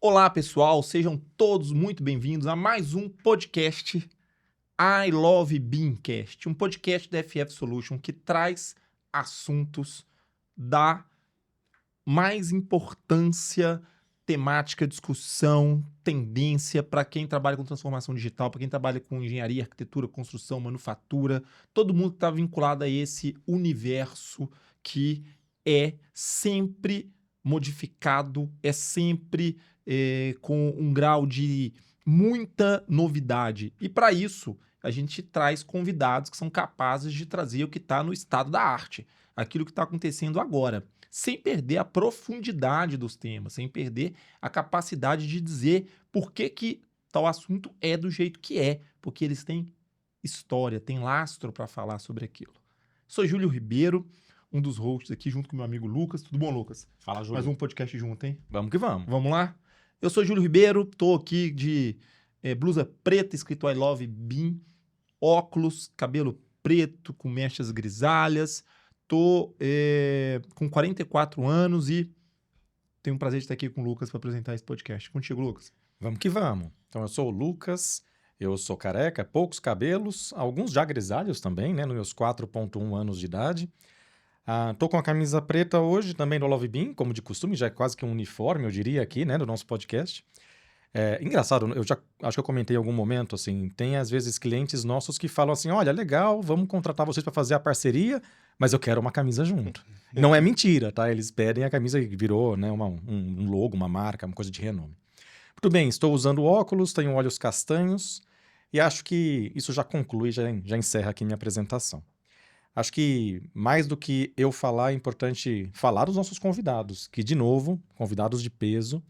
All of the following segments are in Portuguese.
Olá, pessoal, sejam todos muito bem-vindos a mais um podcast I Love Beancast, um podcast da FF Solution que traz assuntos da mais importância temática, discussão, tendência para quem trabalha com transformação digital, para quem trabalha com engenharia, arquitetura, construção, manufatura, todo mundo que está vinculado a esse universo que é sempre modificado, é sempre com um grau de muita novidade. E para isso, a gente traz convidados que são capazes de trazer o que está no estado da arte, aquilo que está acontecendo agora, sem perder a profundidade dos temas, sem perder a capacidade de dizer por que tal assunto é do jeito que é, porque eles têm história, têm lastro para falar sobre aquilo. Sou Júlio Ribeiro, um dos hosts aqui, junto com meu amigo Lucas. Tudo bom, Lucas? Fala, Júlio. Mais um podcast junto, hein? Vamos que vamos. Vamos lá? Eu sou Júlio Ribeiro, tô aqui de blusa preta, escrito I Love Bean, óculos, cabelo preto, com mechas grisalhas. Tô com 44 anos e tenho o prazer de estar aqui com o Lucas para apresentar esse podcast. Contigo, Lucas. Vamos que vamos. Então, eu sou o Lucas, eu sou careca, poucos cabelos, alguns já grisalhos também, né? Nos meus 4,1 anos de idade. Tô com a camisa preta hoje, também do Love Bean, como de costume, já é quase que um uniforme, eu diria, aqui, né, do nosso podcast. Engraçado, eu já acho que eu comentei em algum momento, assim, tem às vezes clientes nossos que falam assim, olha, legal, vamos contratar vocês para fazer a parceria, mas eu quero uma camisa junto. Não é mentira, tá? Eles pedem a camisa e virou, né, um logo, uma marca, uma coisa de renome. Muito bem, estou usando óculos, tenho olhos castanhos e acho que isso já conclui, já encerra aqui minha apresentação. Acho que, mais do que eu falar, é importante falar dos nossos convidados, que, de novo, convidados de peso.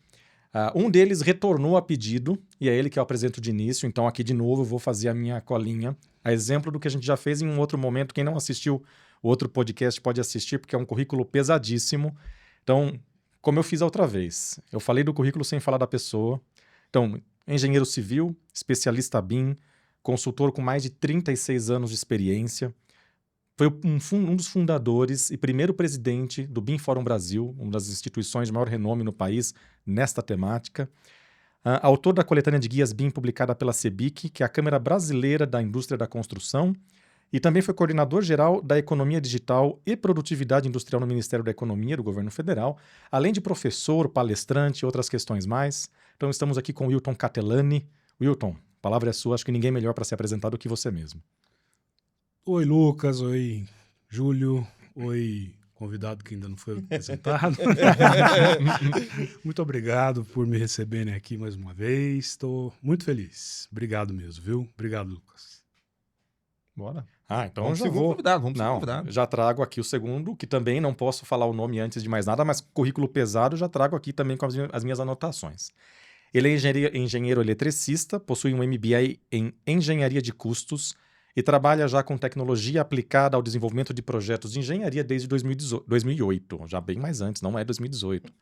Um deles retornou a pedido, e é ele que eu apresento de início, então aqui, de novo, eu vou fazer a minha colinha. A exemplo do que a gente já fez em um outro momento. Quem não assistiu o outro podcast pode assistir, porque é um currículo pesadíssimo. Então, como eu fiz a outra vez, eu falei do currículo sem falar da pessoa. Então, engenheiro civil, especialista BIM, consultor com mais de 36 anos de experiência. Foi um dos fundadores e primeiro presidente do BIM Fórum Brasil, uma das instituições de maior renome no país nesta temática. Autor da coletânea de guias BIM publicada pela CEBIC, que é a Câmara Brasileira da Indústria da Construção, e também foi coordenador geral da Economia Digital e Produtividade Industrial no Ministério da Economia do Governo Federal, além de professor, palestrante e outras questões mais. Então estamos aqui com o Wilton Catelani. Wilton, a palavra é sua, acho que ninguém melhor para ser apresentado do que você mesmo. Oi, Lucas. Oi, Júlio. Oi, convidado que ainda não foi apresentado. Muito obrigado por me receberem aqui mais uma vez. Estou muito feliz. Obrigado mesmo, viu? Obrigado, Lucas. Bora. Então Vamos já segundo vou. convidado, vamos segundo convidado. Já trago aqui o segundo, que também não posso falar o nome antes de mais nada, mas currículo pesado já trago aqui também com as minhas anotações. Ele é engenheiro eletricista, possui um MBA em Engenharia de Custos, e trabalha já com tecnologia aplicada ao desenvolvimento de projetos de engenharia desde 2008, já bem mais antes, não é 2018.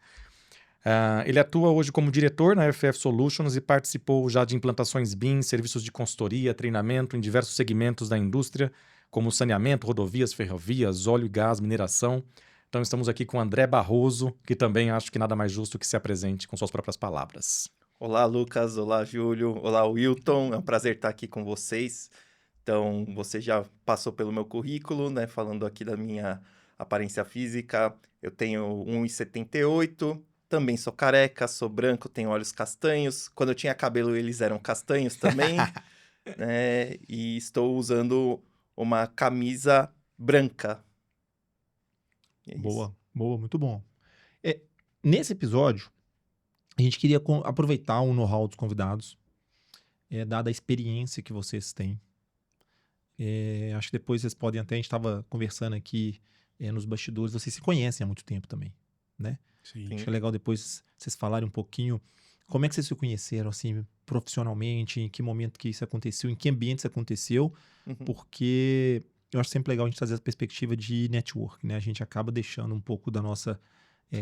Ele atua hoje como diretor na FF Solutions e participou já de implantações BIM, serviços de consultoria, treinamento em diversos segmentos da indústria, como saneamento, rodovias, ferrovias, óleo e gás, mineração. Então estamos aqui com o André Barroso, que também acho que nada mais justo que se apresente com suas próprias palavras. Olá, Lucas. Olá, Júlio. Olá, Wilton. É um prazer estar aqui com vocês. Então, você já passou pelo meu currículo, né? Falando aqui da minha aparência física. Eu tenho 1,78, também sou careca, sou branco, tenho olhos castanhos. Quando eu tinha cabelo, eles eram castanhos também. Né? E estou usando uma camisa branca. Boa, muito bom. Nesse episódio, a gente queria aproveitar o know-how dos convidados, dada a experiência que vocês têm. Acho que depois vocês podem até, a gente estava conversando aqui nos bastidores, vocês se conhecem há muito tempo também, né? Sim. Acho que é legal depois vocês falarem um pouquinho como é que vocês se conheceram, assim, profissionalmente, em que momento que isso aconteceu, em que ambiente isso aconteceu, porque eu acho sempre legal a gente trazer a perspectiva de network, né? A gente acaba deixando um pouco da nossa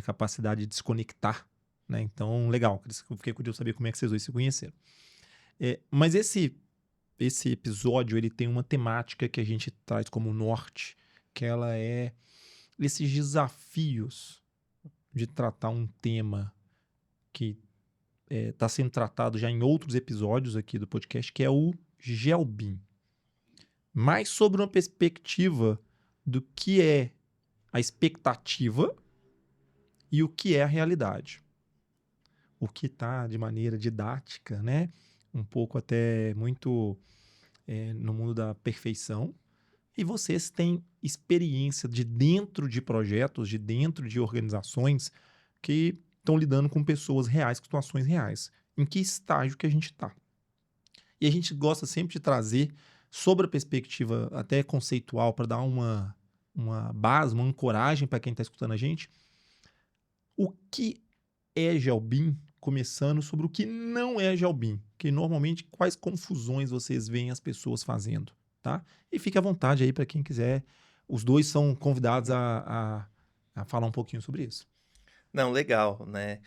capacidade de se conectar, né? Então, legal, eu fiquei curioso saber como é que vocês dois se conheceram. Mas esse esse episódio ele tem uma temática que a gente traz como norte, que ela é esses desafios de tratar um tema que está sendo tratado já em outros episódios aqui do podcast, que é o GeoBIM. Mais sobre uma perspectiva do que é a expectativa e o que é a realidade. O que está de maneira didática, né? Um pouco até muito no mundo da perfeição. E vocês têm experiência de dentro de projetos, de dentro de organizações que estão lidando com pessoas reais, com situações reais. Em que estágio que a gente está? E a gente gosta sempre de trazer, sobre a perspectiva até conceitual, para dar uma base, uma ancoragem para quem está escutando a gente, o que é GeoBIM, começando sobre o que não é GeoBIM, que normalmente quais confusões vocês veem as pessoas fazendo, tá? E fique à vontade aí para quem quiser. Os dois são convidados a falar um pouquinho sobre isso. Não, legal, né?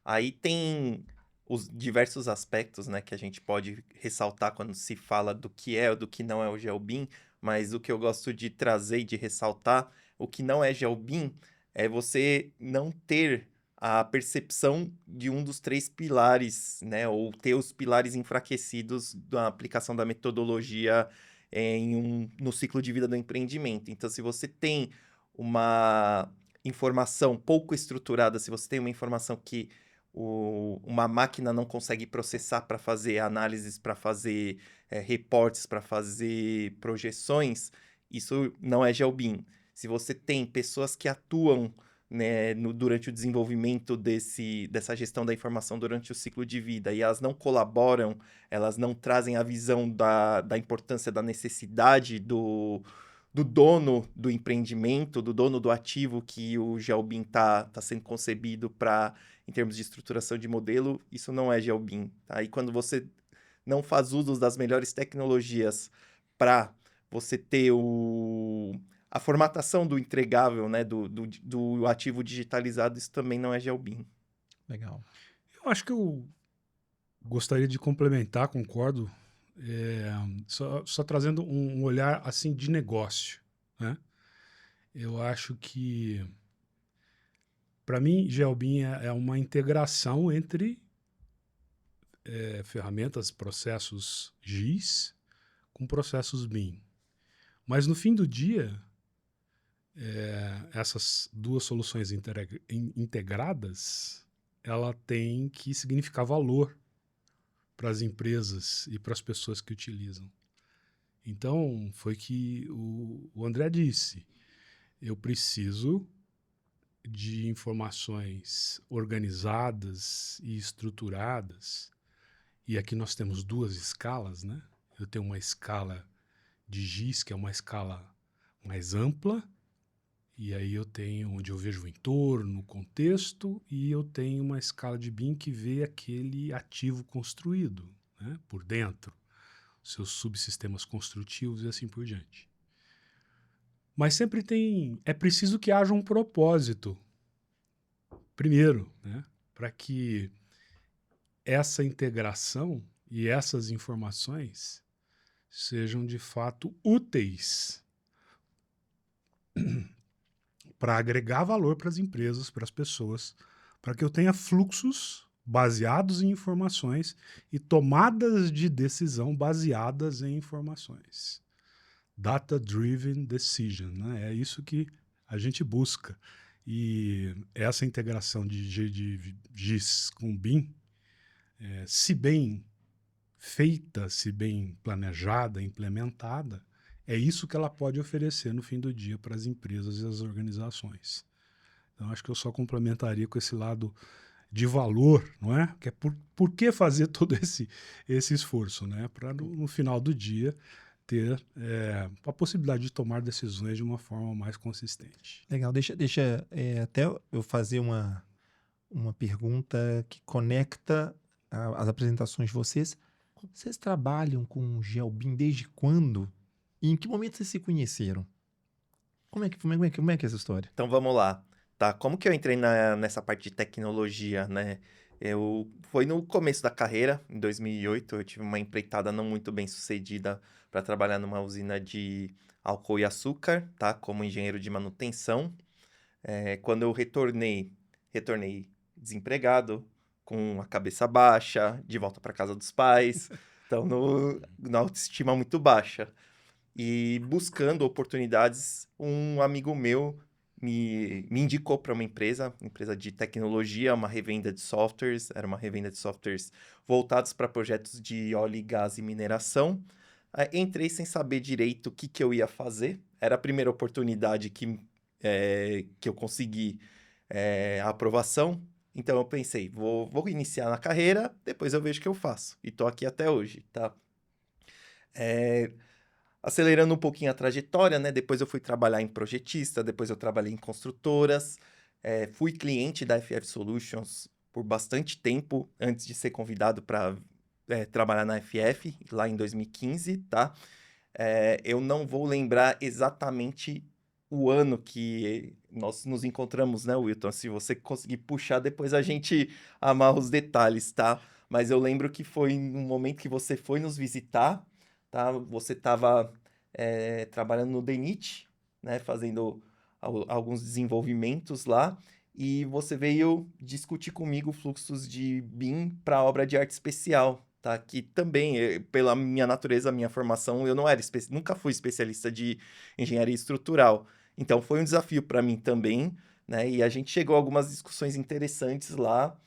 Aí tem os diversos aspectos, né, que a gente pode ressaltar quando se fala do que é ou do que não é o GeoBIM, mas o que eu gosto de trazer e de ressaltar, o que não é GeoBIM é você não ter a percepção de um dos 3 pilares, né, ou ter os pilares enfraquecidos da aplicação da metodologia no ciclo de vida do empreendimento. Então, se você tem uma informação pouco estruturada, se você tem uma informação que uma máquina não consegue processar para fazer análises, para fazer reportes, para fazer projeções, isso não é GeoBIM. Se você tem pessoas que atuam, né, durante o desenvolvimento dessa gestão da informação durante o ciclo de vida e elas não colaboram, elas não trazem a visão da importância, da necessidade do dono do empreendimento, do dono do ativo que o GeoBIM tá sendo concebido para, em termos de estruturação de modelo, isso não é GeoBIM. Tá? E quando você não faz uso das melhores tecnologias para você ter a formatação do entregável, né, do ativo digitalizado, isso também não é GeoBIM. Legal. Eu acho que eu gostaria de complementar, concordo, só trazendo um olhar assim de negócio, né? Eu acho que, para mim, GeoBIM é uma integração entre ferramentas, processos GIS com processos BIM. Mas no fim do dia, essas duas soluções integradas, ela tem que significar valor para as empresas e para as pessoas que utilizam. Então, foi que o André disse, eu preciso de informações organizadas e estruturadas, e aqui nós temos 2 escalas, né? Eu tenho uma escala de GIS, que é uma escala mais ampla, e aí eu tenho onde eu vejo o entorno, o contexto, e eu tenho uma escala de BIM que vê aquele ativo construído, né, por dentro, seus subsistemas construtivos e assim por diante. Mas sempre é preciso que haja um propósito, primeiro, né, para que essa integração e essas informações sejam de fato úteis para agregar valor para as empresas, para as pessoas, para que eu tenha fluxos baseados em informações e tomadas de decisão baseadas em informações. Data-driven decision, né? É isso que a gente busca. E essa integração de GIS com BIM, se bem feita, se bem planejada, implementada, é isso que ela pode oferecer no fim do dia para as empresas e as organizações. Então, acho que eu só complementaria com esse lado de valor, não é? Que é por que fazer todo esse esforço, né? Para no final do dia ter a possibilidade de tomar decisões de uma forma mais consistente. Legal, deixa até eu fazer uma pergunta que conecta as apresentações de vocês. Vocês trabalham com GeoBIM desde quando? E em que momento vocês se conheceram? Como é que é essa história? Então vamos lá. Tá, como que eu entrei nessa parte de tecnologia, né? Foi no começo da carreira, em 2008, eu tive uma empreitada não muito bem sucedida para trabalhar numa usina de álcool e açúcar, tá? Como engenheiro de manutenção. Quando eu retornei desempregado, com a cabeça baixa, de volta para casa dos pais, então na autoestima muito baixa. E buscando oportunidades, um amigo meu me indicou para uma empresa de tecnologia, uma revenda de softwares, era uma revenda de softwares voltados para projetos de óleo, gás e mineração. Entrei sem saber direito o que eu ia fazer, era a primeira oportunidade que eu consegui a aprovação, então eu pensei, vou iniciar na carreira, depois eu vejo o que eu faço, e tô aqui até hoje, tá? Acelerando um pouquinho a trajetória, né? Depois eu fui trabalhar em projetista, depois eu trabalhei em construtoras, fui cliente da FF Solutions por bastante tempo, antes de ser convidado para trabalhar na FF, lá em 2015, tá? Eu não vou lembrar exatamente o ano que nós nos encontramos, né, Wilton? Se você conseguir puxar, depois a gente amarra os detalhes, tá? Mas eu lembro que foi no momento que você foi nos visitar, tá? Você estava trabalhando no DENIT, né? Fazendo alguns desenvolvimentos lá. E você veio discutir comigo fluxos de BIM para a obra de arte especial, tá? Que também, pela minha natureza, minha formação, eu não era nunca fui especialista de engenharia estrutural. Então, foi um desafio para mim também, né? E a gente chegou a algumas discussões interessantes lá,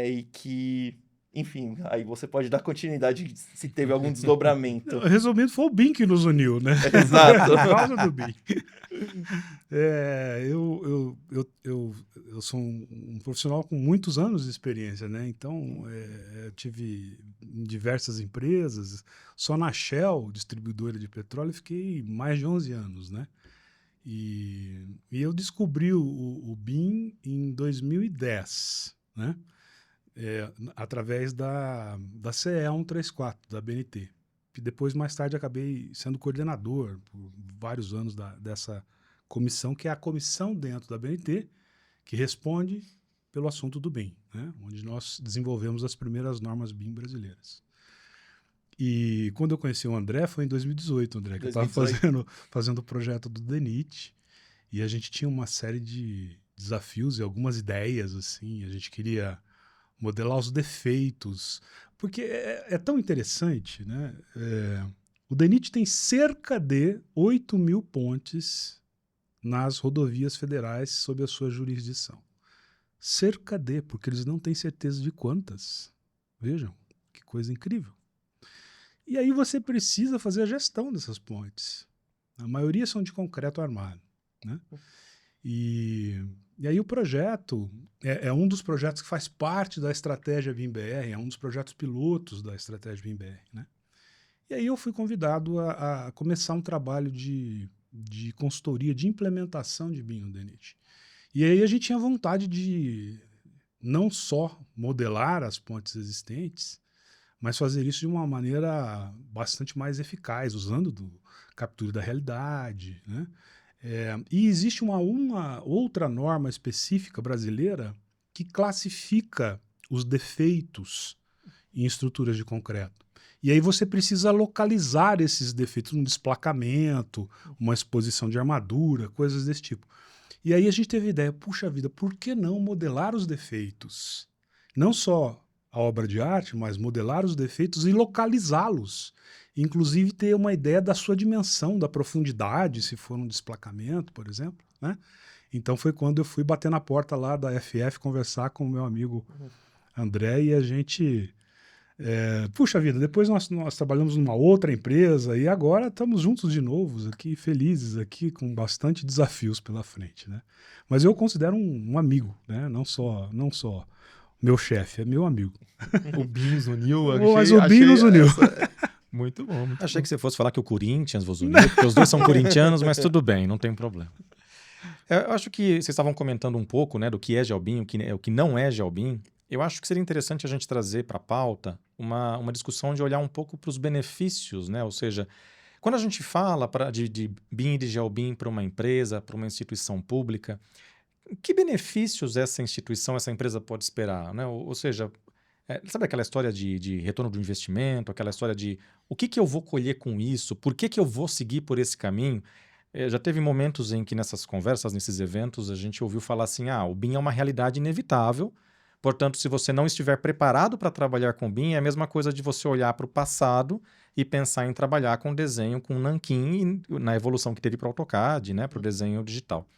e que, enfim, aí você pode dar continuidade se teve algum desdobramento. Resumindo, foi o BIM que nos uniu, né? Exato. Por causa do BIM. Eu sou um profissional com muitos anos de experiência, né? Então, eu tive em diversas empresas. Só na Shell, distribuidora de petróleo, fiquei mais de 11 anos, né? E eu descobri o BIM em 2010, né? Através da CE 134, da BNT. E depois, mais tarde, acabei sendo coordenador por vários anos dessa comissão, que é a comissão dentro da BNT, que responde pelo assunto do BIM, né? Onde nós desenvolvemos as primeiras normas BIM brasileiras. E quando eu conheci o André, foi em 2018, André, que eu estava fazendo o projeto do DENIT, e a gente tinha uma série de desafios e algumas ideias, assim, a gente queria modelar os defeitos, porque é tão interessante, né? O DENIT tem cerca de 8.000 pontes nas rodovias federais sob a sua jurisdição. Cerca de, porque eles não têm certeza de quantas. Vejam, que coisa incrível. E aí você precisa fazer a gestão dessas pontes. A maioria são de concreto armado, né? E aí o projeto é um dos projetos que faz parte da estratégia BIM-BR, é um dos projetos pilotos da estratégia BIM-BR, né? E aí eu fui convidado a começar um trabalho de consultoria, de implementação de BIM no DENIT. E aí a gente tinha vontade de não só modelar as pontes existentes, mas fazer isso de uma maneira bastante mais eficaz, usando captura da realidade, né? E existe uma outra norma específica brasileira que classifica os defeitos em estruturas de concreto. E aí você precisa localizar esses defeitos, um desplacamento, uma exposição de armadura, coisas desse tipo. E aí a gente teve a ideia, puxa vida, por que não modelar os defeitos? Não só a obra de arte, mas modelar os defeitos e localizá-los. Inclusive ter uma ideia da sua dimensão, da profundidade, se for um desplacamento, por exemplo, né? Então foi quando eu fui bater na porta lá da FF, conversar com o meu amigo André, e a gente... puxa vida, depois nós trabalhamos numa outra empresa e agora estamos juntos de novo, aqui, felizes, aqui, com bastante desafios pela frente, né? Mas eu considero um amigo, né? Não só meu chefe, é meu amigo. O BIM nos uniu. Mas o BIM nos uniu. Muito bom. Achei que você fosse falar que o Corinthians vos uniu, porque os dois são corintianos, mas tudo bem, não tem problema. Eu acho que vocês estavam comentando um pouco, né, do que é GeoBIM, o que não é GeoBIM. Eu acho que seria interessante a gente trazer para a pauta uma discussão de olhar um pouco para os benefícios, né? Ou seja, quando a gente fala de BIM e de GeoBIM para uma empresa, para uma instituição pública, que benefícios essa instituição, essa empresa pode esperar, né? Ou seja, sabe aquela história de retorno do investimento, aquela história de o que eu vou colher com isso, por que eu vou seguir por esse caminho? Já teve momentos em que nessas conversas, nesses eventos, a gente ouviu falar assim, o BIM é uma realidade inevitável, portanto, se você não estiver preparado para trabalhar com BIM, é a mesma coisa de você olhar para o passado e pensar em trabalhar com desenho com nanquim na evolução que teve para o AutoCAD, né, para o desenho digital.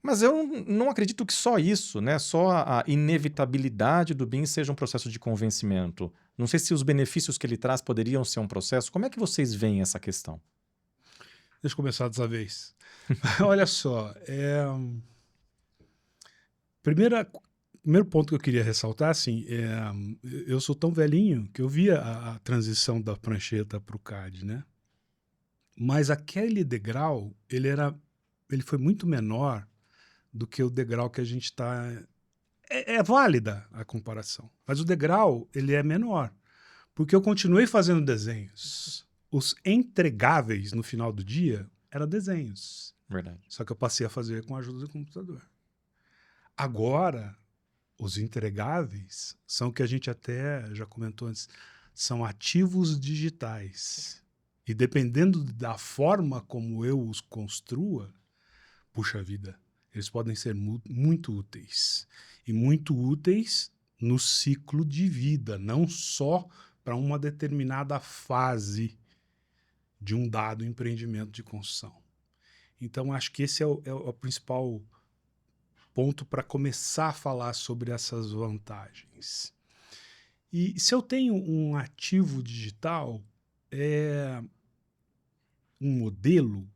Mas eu não acredito que só isso, né, só a inevitabilidade do BIM seja um processo de convencimento. Não sei se os benefícios que ele traz poderiam ser um processo. Como é que vocês veem essa questão? Deixa eu começar dessa vez. Olha só, primeiro ponto que eu queria ressaltar, assim, eu sou tão velhinho que eu via a transição da prancheta para o CAD, né? Mas aquele degrau, ele foi muito menor do que o degrau que a gente está... É válida a comparação, mas o degrau, ele é menor, porque eu continuei fazendo desenhos. Os entregáveis no final do dia eram desenhos. Verdade. Só que eu passei a fazer com a ajuda do computador. Agora, os entregáveis são o que a gente até já comentou antes, são ativos digitais. E dependendo da forma como eu os construa, puxa vida, eles podem ser muito úteis. E muito úteis no ciclo de vida, não só para uma determinada fase de um dado empreendimento de construção. Então, acho que esse é o principal ponto para começar a falar sobre essas vantagens. E se eu tenho um ativo digital, um modelo,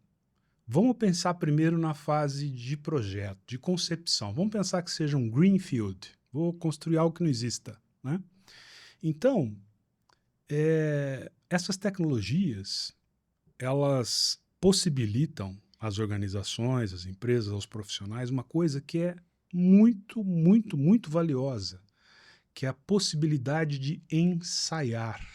vamos pensar primeiro na fase de projeto, de concepção. Vamos pensar que seja um greenfield. Vou construir algo que não exista, né? Então, essas tecnologias, elas possibilitam às organizações, às empresas, aos profissionais, uma coisa que é muito, muito, muito valiosa, que é a possibilidade de ensaiar.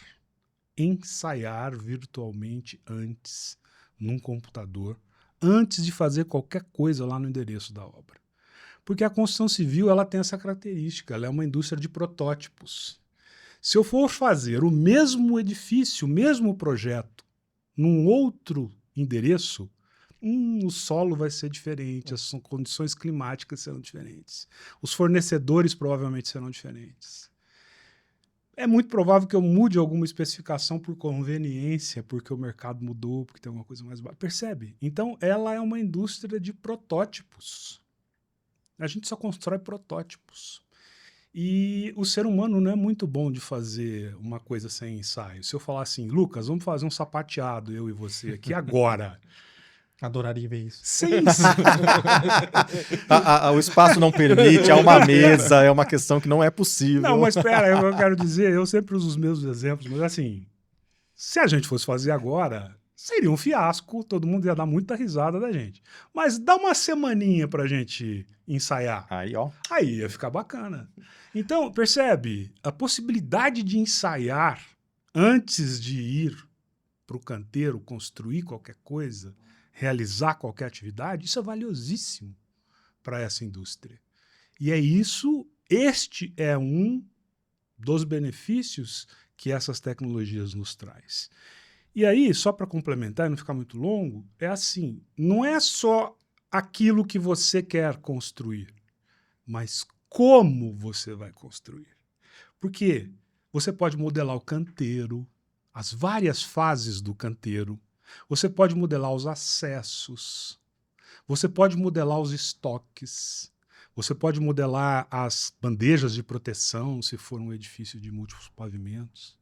Ensaiar virtualmente antes, num computador, antes de fazer qualquer coisa lá no endereço da obra. Porque a construção civil, ela tem essa característica, ela é uma indústria de protótipos. Se eu for fazer o mesmo edifício, o mesmo projeto, num outro endereço, o solo vai ser diferente, as condições climáticas serão diferentes, os fornecedores provavelmente serão diferentes. É muito provável que eu mude alguma especificação por conveniência, porque o mercado mudou, porque tem alguma coisa mais baixa. Percebe? Então, ela é uma indústria de protótipos. A gente só constrói protótipos. E o ser humano não é muito bom de fazer uma coisa sem ensaio. Se eu falar assim, Lucas, vamos fazer um sapateado, eu e você aqui agora. Adoraria ver isso. Sem O espaço não permite, há uma mesa, é uma questão que não é possível. Não, mas espera, eu quero dizer, eu sempre uso os mesmos exemplos, mas assim, se a gente fosse fazer agora, seria um fiasco, todo mundo ia dar muita risada da gente. Mas dá uma semaninha pra gente ensaiar. Aí, ó. Aí ia ficar bacana. Então, percebe? A possibilidade de ensaiar antes de ir para o canteiro construir qualquer coisa, realizar qualquer atividade, isso é valiosíssimo para essa indústria. E é isso, este é um dos benefícios que essas tecnologias nos traz. E aí, só para complementar e não ficar muito longo, é assim, não é só aquilo que você quer construir, mas como você vai construir. Porque você pode modelar o canteiro, as várias fases do canteiro, você pode modelar os acessos, você pode modelar os estoques, você pode modelar as bandejas de proteção, se for um edifício de múltiplos pavimentos,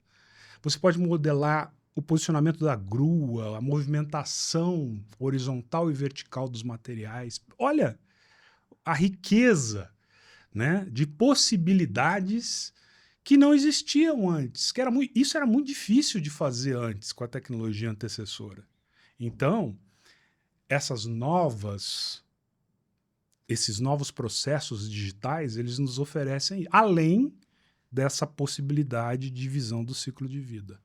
você pode modelar o posicionamento da grua, a movimentação horizontal e vertical dos materiais. Olha a riqueza, né, de possibilidades que não existiam antes. Isso era muito difícil de fazer antes com a tecnologia antecessora. Então, esses novos processos digitais, eles nos oferecem, além dessa possibilidade de visão do ciclo de vida.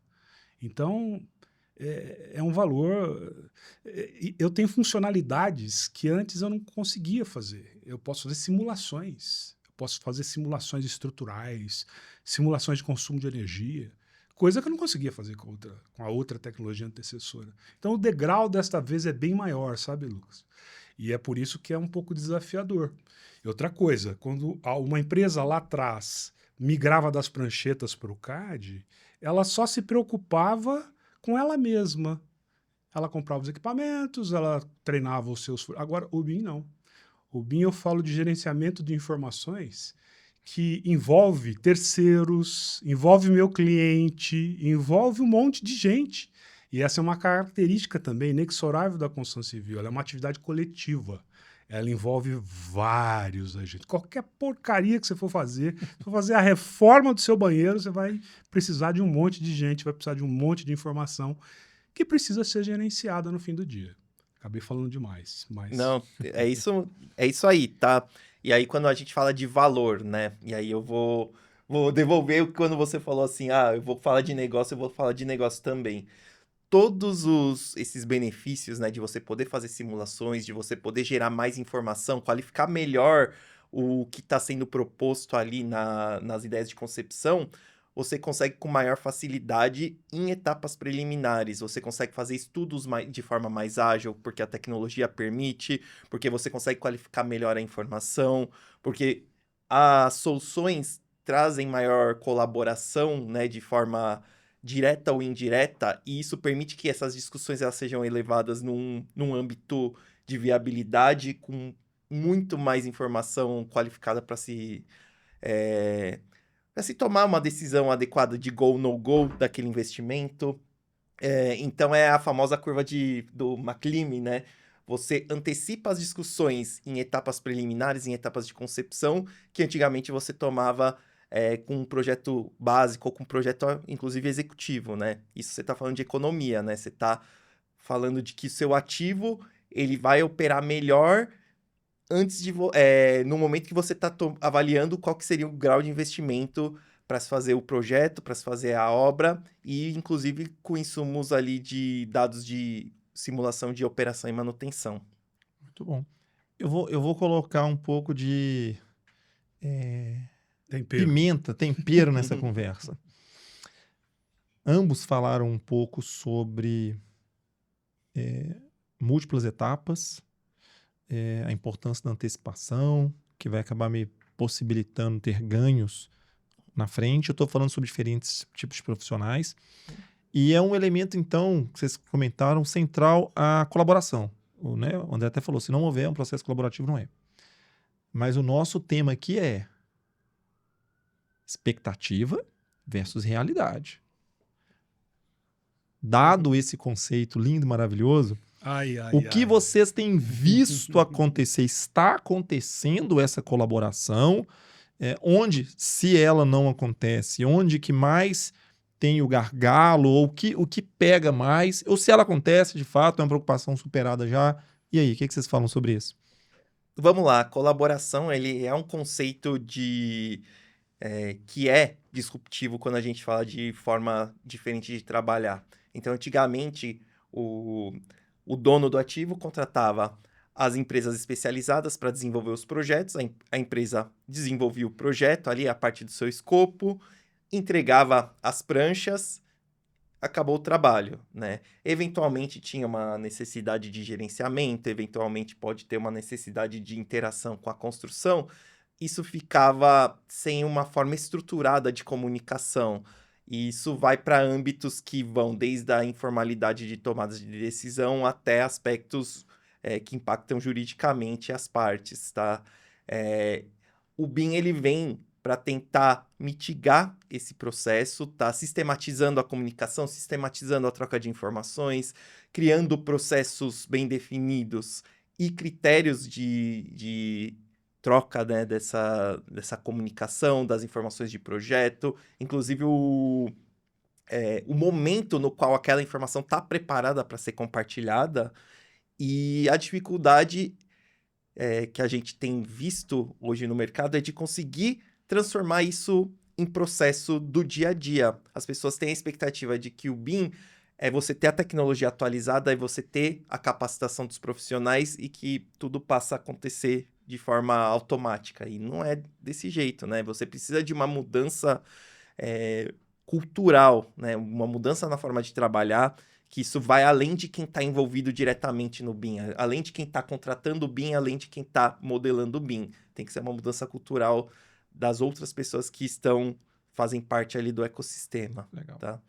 Então, é um valor... Eu tenho funcionalidades que antes eu não conseguia fazer. eu posso fazer simulações. Eu posso fazer simulações estruturais, simulações de consumo de energia, coisa que eu não conseguia fazer com a outra tecnologia antecessora. Então, o degrau desta vez é bem maior, sabe, Lucas? E é por isso que é um pouco desafiador. E outra coisa, quando uma empresa lá atrás migrava das pranchetas para o CAD, ela só se preocupava com ela mesma. Ela comprava os equipamentos, ela treinava os seus... Agora, o BIM não. O BIM eu falo de gerenciamento de informações que envolve terceiros, envolve meu cliente, envolve um monte de gente. E essa é uma característica também inexorável da construção civil. Ela é uma atividade coletiva. Ela envolve vários agentes. Qualquer porcaria que você for fazer, se for fazer a reforma do seu banheiro, você vai precisar de um monte de gente, vai precisar de um monte de informação que precisa ser gerenciada no fim do dia. Acabei falando demais, mas... Não, é isso aí, tá? E aí, quando a gente fala de valor, né? E aí eu vou devolver quando você falou assim, eu vou falar de negócio, eu vou falar de negócio também. Todos esses benefícios, né, de você poder fazer simulações, de você poder gerar mais informação, qualificar melhor o que está sendo proposto ali nas ideias de concepção, você consegue com maior facilidade em etapas preliminares. Você consegue fazer estudos de forma mais ágil, porque a tecnologia permite, porque você consegue qualificar melhor a informação, porque as soluções trazem maior colaboração, né, de forma direta ou indireta, e isso permite que essas discussões elas sejam elevadas num âmbito de viabilidade, com muito mais informação qualificada para se tomar uma decisão adequada de go, no go daquele investimento. Então é a famosa curva do McClymie, né? Você antecipa as discussões em etapas preliminares, em etapas de concepção, que antigamente você tomava com um projeto básico ou com um projeto, inclusive, executivo, né? Isso você está falando de economia, né? Você está falando de que o seu ativo ele vai operar melhor antes no momento que você está avaliando qual que seria o grau de investimento para se fazer o projeto, para se fazer a obra, e inclusive com insumos ali de dados de simulação de operação e manutenção. Muito bom. Eu vou colocar um pouco de tempero nessa conversa. Ambos falaram um pouco sobre múltiplas etapas, a importância da antecipação, que vai acabar me possibilitando ter ganhos na frente. Eu estou falando sobre diferentes tipos de profissionais. E é um elemento, então, que vocês comentaram, central a colaboração. Né? O André até falou, se não houver um processo colaborativo, não é. Mas o nosso tema aqui é expectativa versus realidade. Dado esse conceito lindo e maravilhoso, o que vocês têm visto acontecer, está acontecendo essa colaboração, onde, se ela não acontece, onde que mais tem o gargalo, ou o que pega mais, ou se ela acontece, de fato, é uma preocupação superada já. E aí, o que vocês falam sobre isso? Vamos lá, colaboração ele é um conceito que é disruptivo quando a gente fala de forma diferente de trabalhar. Então, antigamente, o dono do ativo contratava as empresas especializadas para desenvolver os projetos, a empresa desenvolvia o projeto ali, a parte do seu escopo, entregava as pranchas, acabou o trabalho, né? Eventualmente tinha uma necessidade de gerenciamento, eventualmente pode ter uma necessidade de interação com a construção, isso ficava sem uma forma estruturada de comunicação. E isso vai para âmbitos que vão desde a informalidade de tomadas de decisão até aspectos que impactam juridicamente as partes, tá? O BIM, ele vem para tentar mitigar esse processo, tá? Sistematizando a comunicação, sistematizando a troca de informações, criando processos bem definidos e critérios de troca, né, dessa comunicação, das informações de projeto, inclusive o momento no qual aquela informação está preparada para ser compartilhada, e a dificuldade que a gente tem visto hoje no mercado é de conseguir transformar isso em processo do dia a dia. As pessoas têm a expectativa de que o BIM é você ter a tecnologia atualizada, é você ter a capacitação dos profissionais e que tudo passa a acontecer de forma automática. E não é desse jeito, né? Você precisa de uma mudança cultural, né? Uma mudança na forma de trabalhar, que isso vai além de quem está envolvido diretamente no BIM, além de quem está contratando o BIM, além de quem está modelando o BIM. Tem que ser uma mudança cultural das outras pessoas que fazem parte ali do ecossistema. Legal. Tá?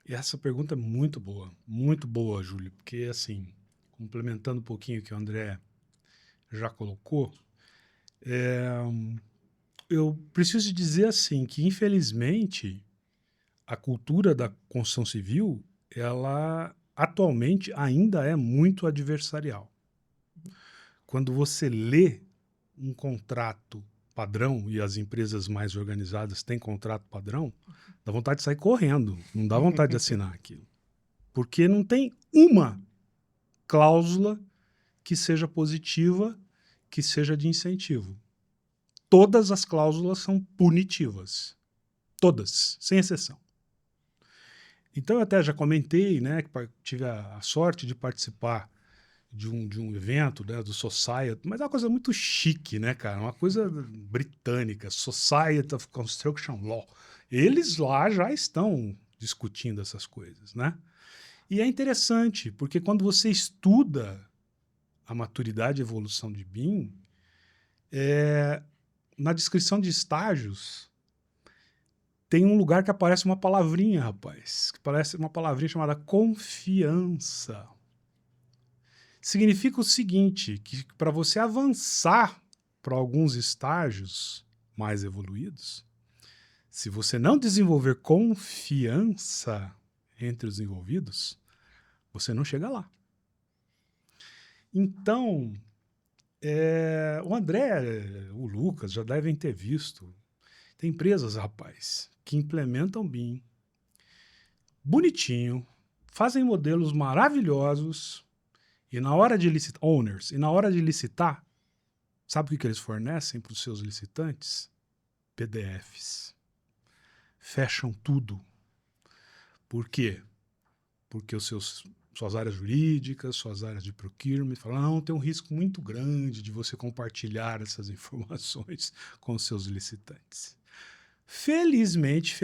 E essa pergunta é muito boa, Júlio, porque assim, complementando um pouquinho o que o André já colocou, eu preciso dizer assim que, infelizmente, a cultura da construção civil, ela atualmente ainda é muito adversarial. Quando você lê um contrato padrão, e as empresas mais organizadas têm contrato padrão, dá vontade de sair correndo, não dá vontade de assinar aquilo. Porque não tem uma cláusula que seja positiva, que seja de incentivo. Todas as cláusulas são punitivas. Todas, sem exceção. Então, eu até já comentei, né, que tive a sorte de participar de um evento, né, do Society, mas é uma coisa muito chique, né, cara? Uma coisa britânica, Society of Construction Law. Eles lá já estão discutindo essas coisas, né? E é interessante, porque quando você estuda a maturidade e evolução de BIM, na descrição de estágios, tem um lugar que aparece uma palavrinha, rapaz, que parece uma palavrinha chamada confiança. Significa o seguinte, que para você avançar para alguns estágios mais evoluídos, se você não desenvolver confiança entre os envolvidos, você não chega lá. Então, o André, o Lucas já devem ter visto. Tem empresas, rapaz, que implementam BIM bonitinho, fazem modelos maravilhosos e na hora de licitar, owners, e na hora de licitar, sabe o que eles fornecem para os seus licitantes? PDFs. Fecham tudo. Por quê? Porque suas áreas jurídicas, suas áreas de procurement, falam, não, tem um risco muito grande de você compartilhar essas informações com os seus licitantes. Felizmente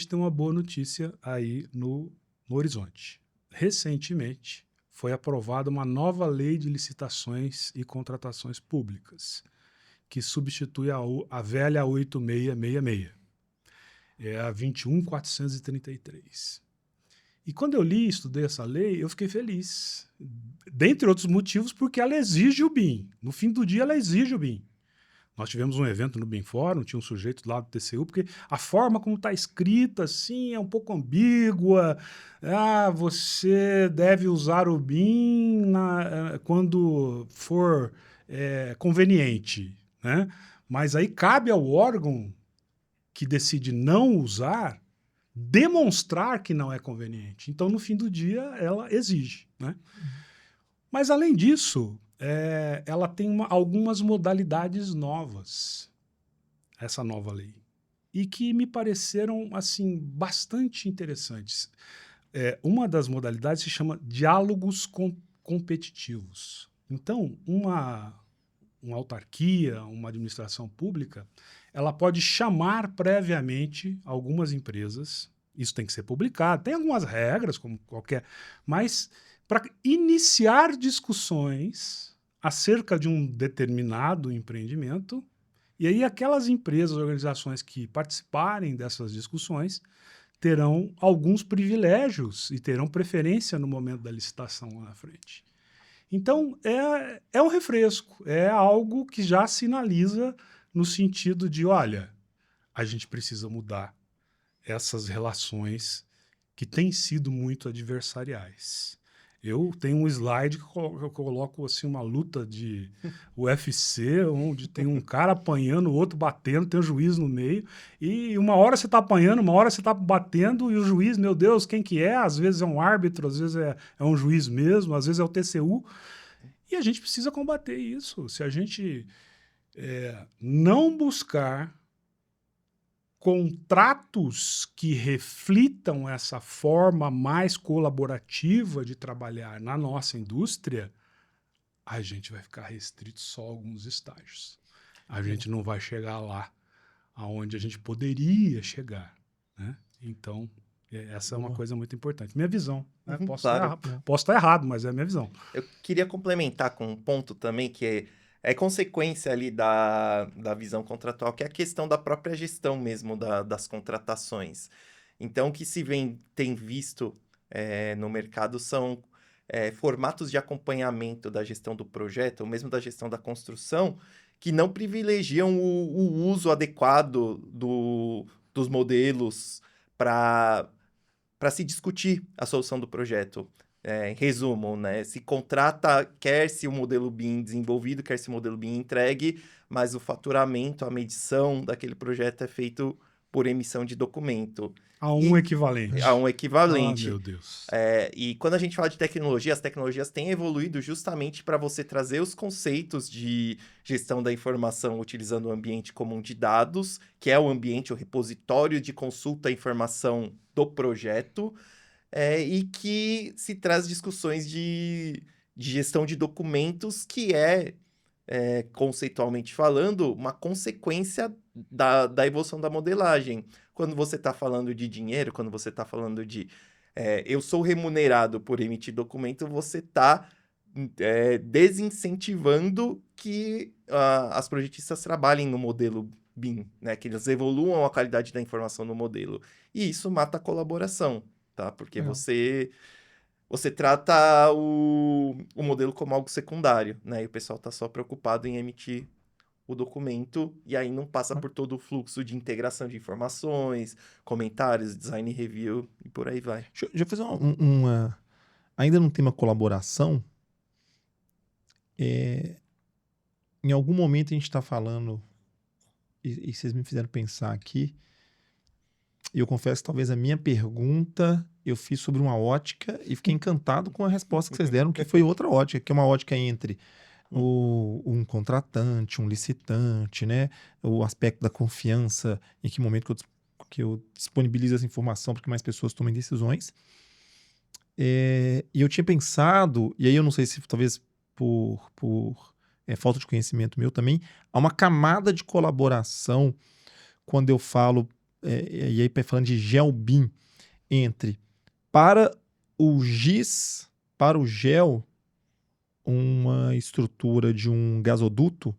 tem uma boa notícia aí no horizonte. Recentemente foi aprovada uma nova lei de licitações e contratações públicas, que substitui a velha 8666. É a 21.433. E quando eu li e estudei essa lei, eu fiquei feliz. Dentre outros motivos, porque ela exige o BIM. No fim do dia, ela exige o BIM. Nós tivemos um evento no BIM Fórum, tinha um sujeito lá do TCU, porque a forma como está escrita, assim, é um pouco ambígua. Você deve usar o BIM quando for conveniente, né? Mas aí cabe ao órgão que decide não usar demonstrar que não é conveniente. Então, no fim do dia, ela exige, né? Mas, além disso, ela tem algumas modalidades novas, essa nova lei, e que me pareceram, assim, bastante interessantes. Uma das modalidades se chama diálogos competitivos. Então, uma autarquia, uma administração pública, ela pode chamar previamente algumas empresas, isso tem que ser publicado, tem algumas regras, como qualquer, mas para iniciar discussões acerca de um determinado empreendimento, e aí aquelas empresas, organizações que participarem dessas discussões terão alguns privilégios e terão preferência no momento da licitação lá na frente. Então, é um refresco, é algo que já sinaliza no sentido de, olha, a gente precisa mudar essas relações que têm sido muito adversariais. Eu tenho um slide que eu coloco assim, uma luta de UFC, onde tem um cara apanhando, o outro batendo, tem um juiz no meio, e uma hora você está apanhando, uma hora você está batendo, e o juiz, meu Deus, quem que é? Às vezes é um árbitro, às vezes é um juiz mesmo, às vezes é o TCU, e a gente precisa combater isso. Se a gente não buscar contratos que reflitam essa forma mais colaborativa de trabalhar na nossa indústria, a gente vai ficar restrito só a alguns estágios. a gente não vai chegar lá aonde a gente poderia chegar, né? Então, essa é uma coisa muito importante. Minha visão, né? Uhum, Posso claro. estar errado, mas é a minha visão. Eu queria complementar com um ponto também que é consequência ali da visão contratual, que é a questão da própria gestão mesmo das contratações. Então, o que tem visto no mercado são formatos de acompanhamento da gestão do projeto, ou mesmo da gestão da construção, que não privilegiam o uso adequado dos modelos para se discutir a solução do projeto. Em resumo, né? Se contrata, quer-se o modelo BIM desenvolvido, quer-se o modelo BIM entregue, mas o faturamento, a medição daquele projeto é feito por emissão de documento. A um equivalente. A um equivalente. Ah, meu Deus. E quando a gente fala de tecnologia, as tecnologias têm evoluído justamente para você trazer os conceitos de gestão da informação utilizando o ambiente comum de dados, que é o ambiente, o repositório de consulta à informação do projeto, e que se traz discussões de gestão de documentos, que conceitualmente falando, uma consequência da evolução da modelagem. Quando você está falando de dinheiro, quando você está falando de eu sou remunerado por emitir documento, você está desincentivando que as projetistas trabalhem no modelo BIM, né? Que eles evoluam a qualidade da informação no modelo. E isso mata a colaboração, tá? Porque você trata o modelo como algo secundário, né? E o pessoal está só preocupado em emitir o documento, e aí não passa por todo o fluxo de integração de informações, comentários, design review, e por aí vai. Deixa eu fazer uma... Ainda no tema colaboração, em algum momento a gente está falando, e vocês me fizeram pensar aqui, e eu confesso que talvez a minha pergunta eu fiz sobre uma ótica e fiquei encantado com a resposta que vocês deram, que foi outra ótica, que é uma ótica entre um contratante, um licitante, né? O aspecto da confiança, em que momento que eu disponibilizo essa informação para que mais pessoas tomem decisões. E eu tinha pensado, e aí eu não sei se talvez por falta de conhecimento meu também, há uma camada de colaboração quando eu falo, e aí falando de GeoBIM, entre para o GIS, para o GEO, uma estrutura de um gasoduto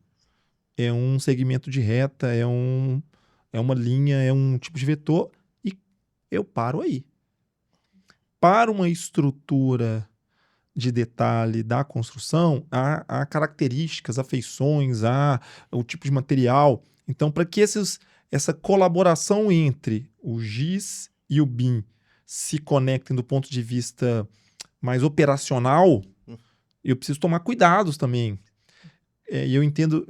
é um segmento de reta, é uma linha, é um tipo de vetor, e eu paro aí. Para uma estrutura de detalhe da construção, há características, há feições, há o tipo de material. Então, para que essa colaboração entre o GIS e o BIM se conectem do ponto de vista mais operacional, eu preciso tomar cuidados também. E eu entendo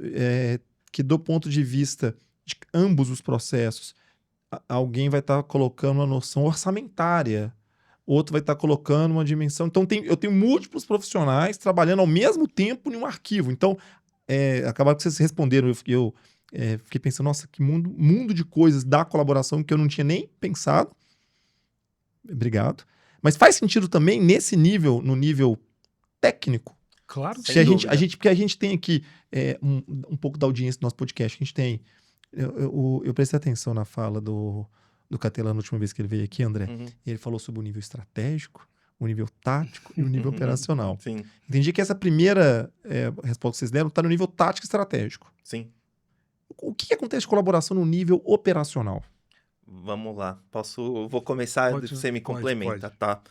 que do ponto de vista de ambos os processos, alguém vai estar colocando uma noção orçamentária, outro vai estar colocando uma dimensão. Então, eu tenho múltiplos profissionais trabalhando ao mesmo tempo em um arquivo. Então, acabaram que vocês responderam. Eu fiquei pensando, nossa, que mundo de coisas da colaboração que eu não tinha nem pensado. Obrigado. Mas faz sentido também nesse nível, no nível técnico. Claro. Porque a gente tem aqui um pouco da audiência do nosso podcast. A gente tem... Eu prestei atenção na fala do Catelano na última vez que ele veio aqui, André. Uhum. Ele falou sobre o nível estratégico, o nível tático e o nível operacional. Sim. Entendi que essa primeira resposta que vocês deram está no nível tático e estratégico. Sim. O que acontece de colaboração no nível operacional? Vamos lá. Vou começar, você me complementa, pode. tá?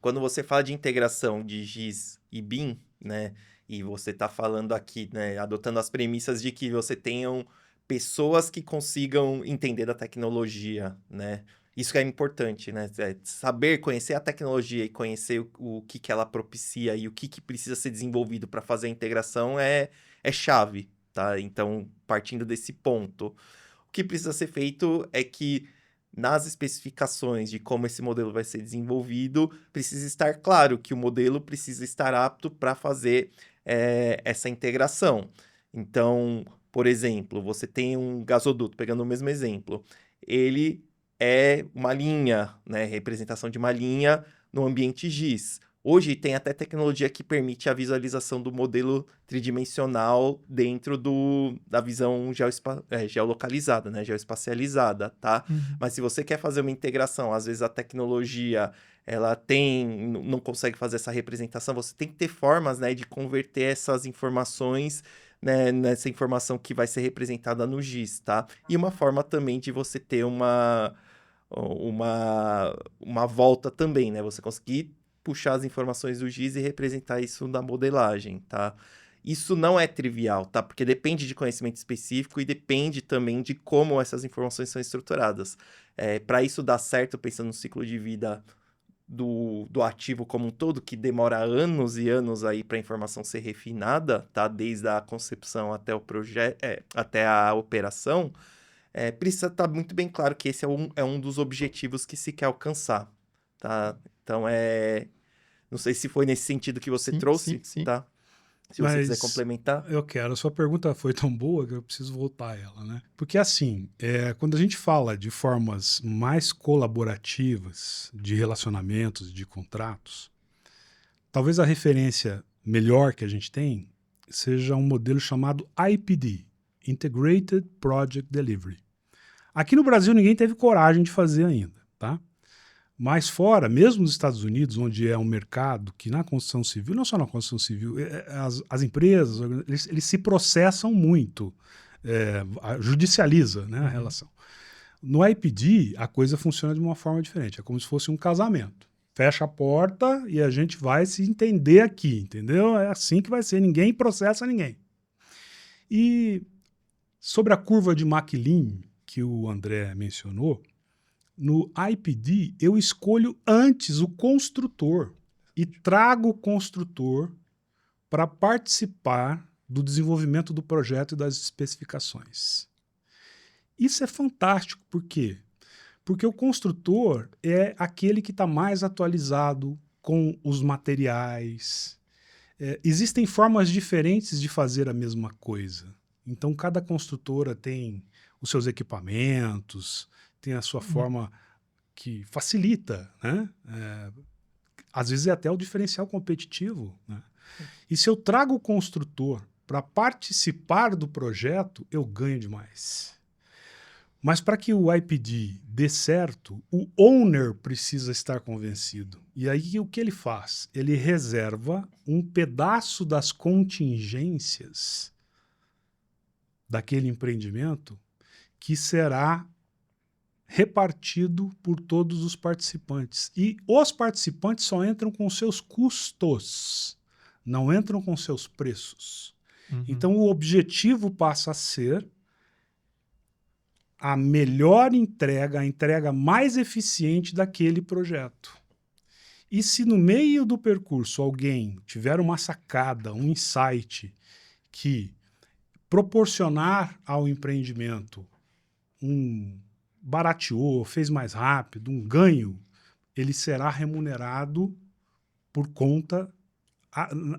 Quando você fala de integração de GIS e BIM, né? E você está falando aqui, né? Adotando as premissas de que você tenham pessoas que consigam entender da tecnologia, né? Isso que é importante, né? Saber, conhecer a tecnologia e conhecer o que ela propicia e o que precisa ser desenvolvido para fazer a integração é chave, tá? Então, partindo desse ponto, o que precisa ser feito é que nas especificações de como esse modelo vai ser desenvolvido, precisa estar claro que o modelo precisa estar apto para fazer essa integração. Então, por exemplo, você tem um gasoduto, pegando o mesmo exemplo, ele é uma linha, né, representação de uma linha no ambiente GIS. Hoje tem até tecnologia que permite a visualização do modelo tridimensional dentro da visão geolocalizada, né? Geoespacializada, tá? Mas se você quer fazer uma integração, às vezes a tecnologia ela não consegue fazer essa representação, você tem que ter formas, né, de converter essas informações, né, nessa informação que vai ser representada no GIS, tá? E uma forma também de você ter uma volta também, né? Você conseguir puxar as informações do GIS e representar isso na modelagem, tá? Isso não é trivial, tá? Porque depende de conhecimento específico e depende também de como essas informações são estruturadas. Para isso dar certo, pensando no ciclo de vida do ativo como um todo, que demora anos e anos aí para a informação ser refinada, tá? Desde a concepção até o projeto, até a operação, precisa estar muito bem claro que esse é um dos objetivos que se quer alcançar, tá? Então, não sei se foi nesse sentido que você trouxe, sim. tá? Se você quiser complementar. Eu quero. A sua pergunta foi tão boa que eu preciso voltar a ela, né? Porque assim, quando a gente fala de formas mais colaborativas de relacionamentos, de contratos, talvez a referência melhor que a gente tem seja um modelo chamado IPD, Integrated Project Delivery. Aqui no Brasil ninguém teve coragem de fazer ainda, tá? Mas fora, mesmo nos Estados Unidos, onde é um mercado que na construção civil, não só na construção civil, as empresas, eles se processam muito, judicializa, né, a relação. No IPD, a coisa funciona de uma forma diferente, é como se fosse um casamento. Fecha a porta e a gente vai se entender aqui, entendeu? É assim que vai ser, ninguém processa ninguém. E sobre a curva de McLean, que o André mencionou, no IPD, eu escolho antes o construtor e trago o construtor para participar do desenvolvimento do projeto e das especificações. Isso é fantástico, por quê? Porque o construtor é aquele que está mais atualizado com os materiais. Existem formas diferentes de fazer a mesma coisa. Então, cada construtora tem os seus equipamentos, tem a sua forma que facilita, né? Às vezes é até o diferencial competitivo, né? E se eu trago o construtor para participar do projeto, eu ganho demais. Mas para que o IPD dê certo, o owner precisa estar convencido. E aí o que ele faz? Ele reserva um pedaço das contingências daquele empreendimento que será repartido por todos os participantes. E os participantes só entram com seus custos, não entram com seus preços. Então, o objetivo passa a ser a melhor entrega, a entrega mais eficiente daquele projeto. E se no meio do percurso alguém tiver uma sacada, um insight que proporcionar ao empreendimento barateou, fez mais rápido, um ganho, ele será remunerado por conta,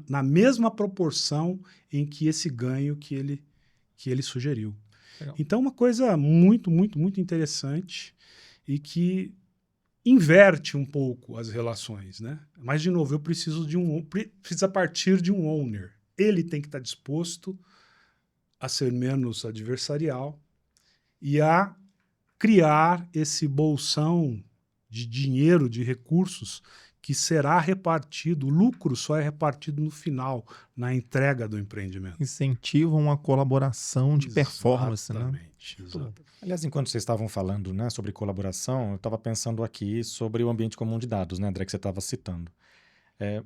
na mesma proporção em que esse ganho que ele sugeriu. Legal. Então, uma coisa muito, muito, muito interessante e que inverte um pouco as relações, né? Mas, de novo, eu preciso partir de um owner. Ele tem que estar disposto a ser menos adversarial e a criar esse bolsão de dinheiro, de recursos, que será repartido, o lucro só é repartido no final, na entrega do empreendimento. Incentivam a colaboração de performance, né? Exatamente. Aliás, enquanto vocês estavam falando, né, sobre colaboração, eu estava pensando aqui sobre o ambiente comum de dados, né, André, que você estava citando.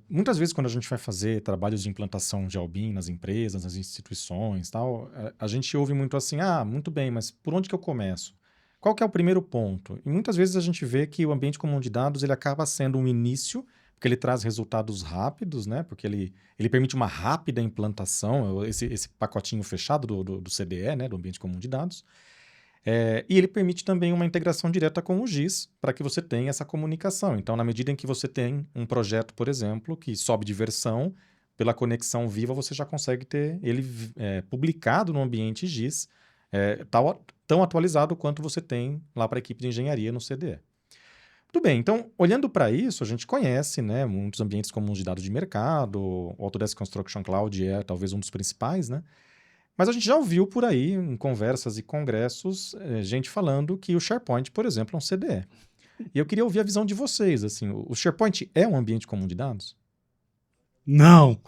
Muitas vezes, quando a gente vai fazer trabalhos de implantação de Albin nas empresas, nas instituições, tal, a gente ouve muito assim, muito bem, mas por onde que eu começo? Qual que é o primeiro ponto? E muitas vezes a gente vê que o ambiente comum de dados ele acaba sendo um início, porque ele traz resultados rápidos, né? Porque ele permite uma rápida implantação, esse pacotinho fechado do CDE, né? Do ambiente comum de dados. E ele permite também uma integração direta com o GIS para que você tenha essa comunicação. Então, na medida em que você tem um projeto, por exemplo, que sobe de versão, pela conexão viva você já consegue ter ele publicado no ambiente GIS, tão atualizado quanto você tem lá para a equipe de engenharia no CDE. Tudo bem, então, olhando para isso, a gente conhece, né, muitos ambientes comuns de dados de mercado, o Autodesk Construction Cloud é talvez um dos principais, né? Mas a gente já ouviu por aí, em conversas e congressos, gente falando que o SharePoint, por exemplo, é um CDE. E eu queria ouvir a visão de vocês, assim, o SharePoint é um ambiente comum de dados? Não.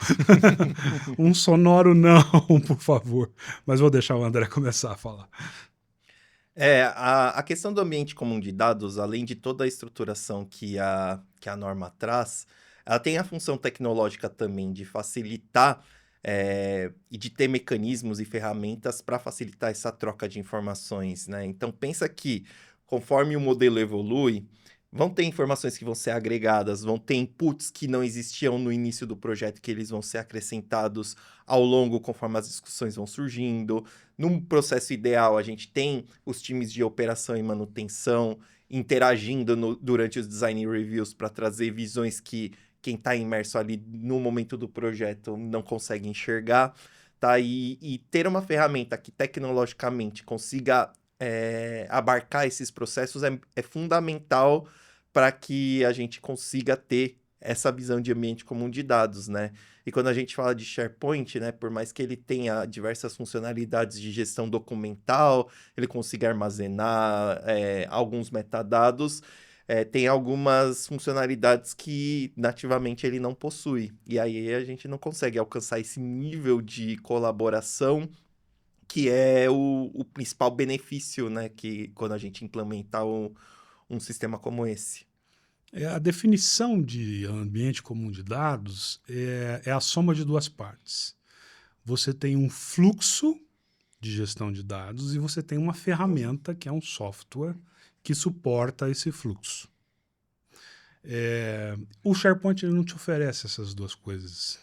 Um sonoro não, por favor. Mas vou deixar o André começar a falar. A questão do ambiente comum de dados, além de toda a estruturação que a norma traz, ela tem a função tecnológica também de facilitar e de ter mecanismos e ferramentas para facilitar essa troca de informações, né? Então, pensa que conforme o modelo evolui, vão ter informações que vão ser agregadas, vão ter inputs que não existiam no início do projeto, que eles vão ser acrescentados ao longo, conforme as discussões vão surgindo. Num processo ideal, a gente tem os times de operação e manutenção interagindo durante os design reviews para trazer visões que quem está imerso ali no momento do projeto não consegue enxergar, tá? E ter uma ferramenta que tecnologicamente consiga abarcar esses processos é fundamental para que a gente consiga ter essa visão de ambiente comum de dados, né? E quando a gente fala de SharePoint, né, por mais que ele tenha diversas funcionalidades de gestão documental, ele consiga armazenar alguns metadados, tem algumas funcionalidades que nativamente ele não possui. E aí a gente não consegue alcançar esse nível de colaboração que é o principal benefício, né, que quando a gente implementar um sistema como esse. A definição de ambiente comum de dados é a soma de duas partes. Você tem um fluxo de gestão de dados e você tem uma ferramenta, que é um software, que suporta esse fluxo. O SharePoint ele não te oferece essas duas coisas.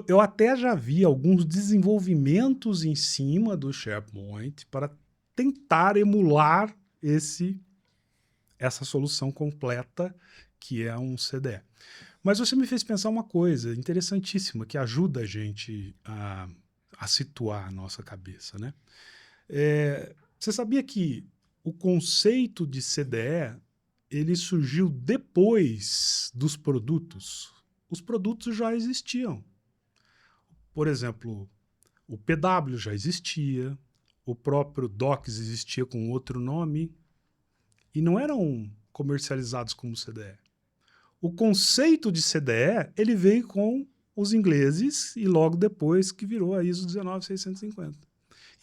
Eu até já vi alguns desenvolvimentos em cima do SharePoint para tentar emular essa solução completa que é um CDE. Mas você me fez pensar uma coisa interessantíssima que ajuda a gente a situar a nossa cabeça, né? Você sabia que o conceito de CDE ele surgiu depois dos produtos? Os produtos já existiam. Por exemplo, o PW já existia, o próprio Docs existia com outro nome e não eram comercializados como CDE. O conceito de CDE ele veio com os ingleses e logo depois que virou a ISO 19650.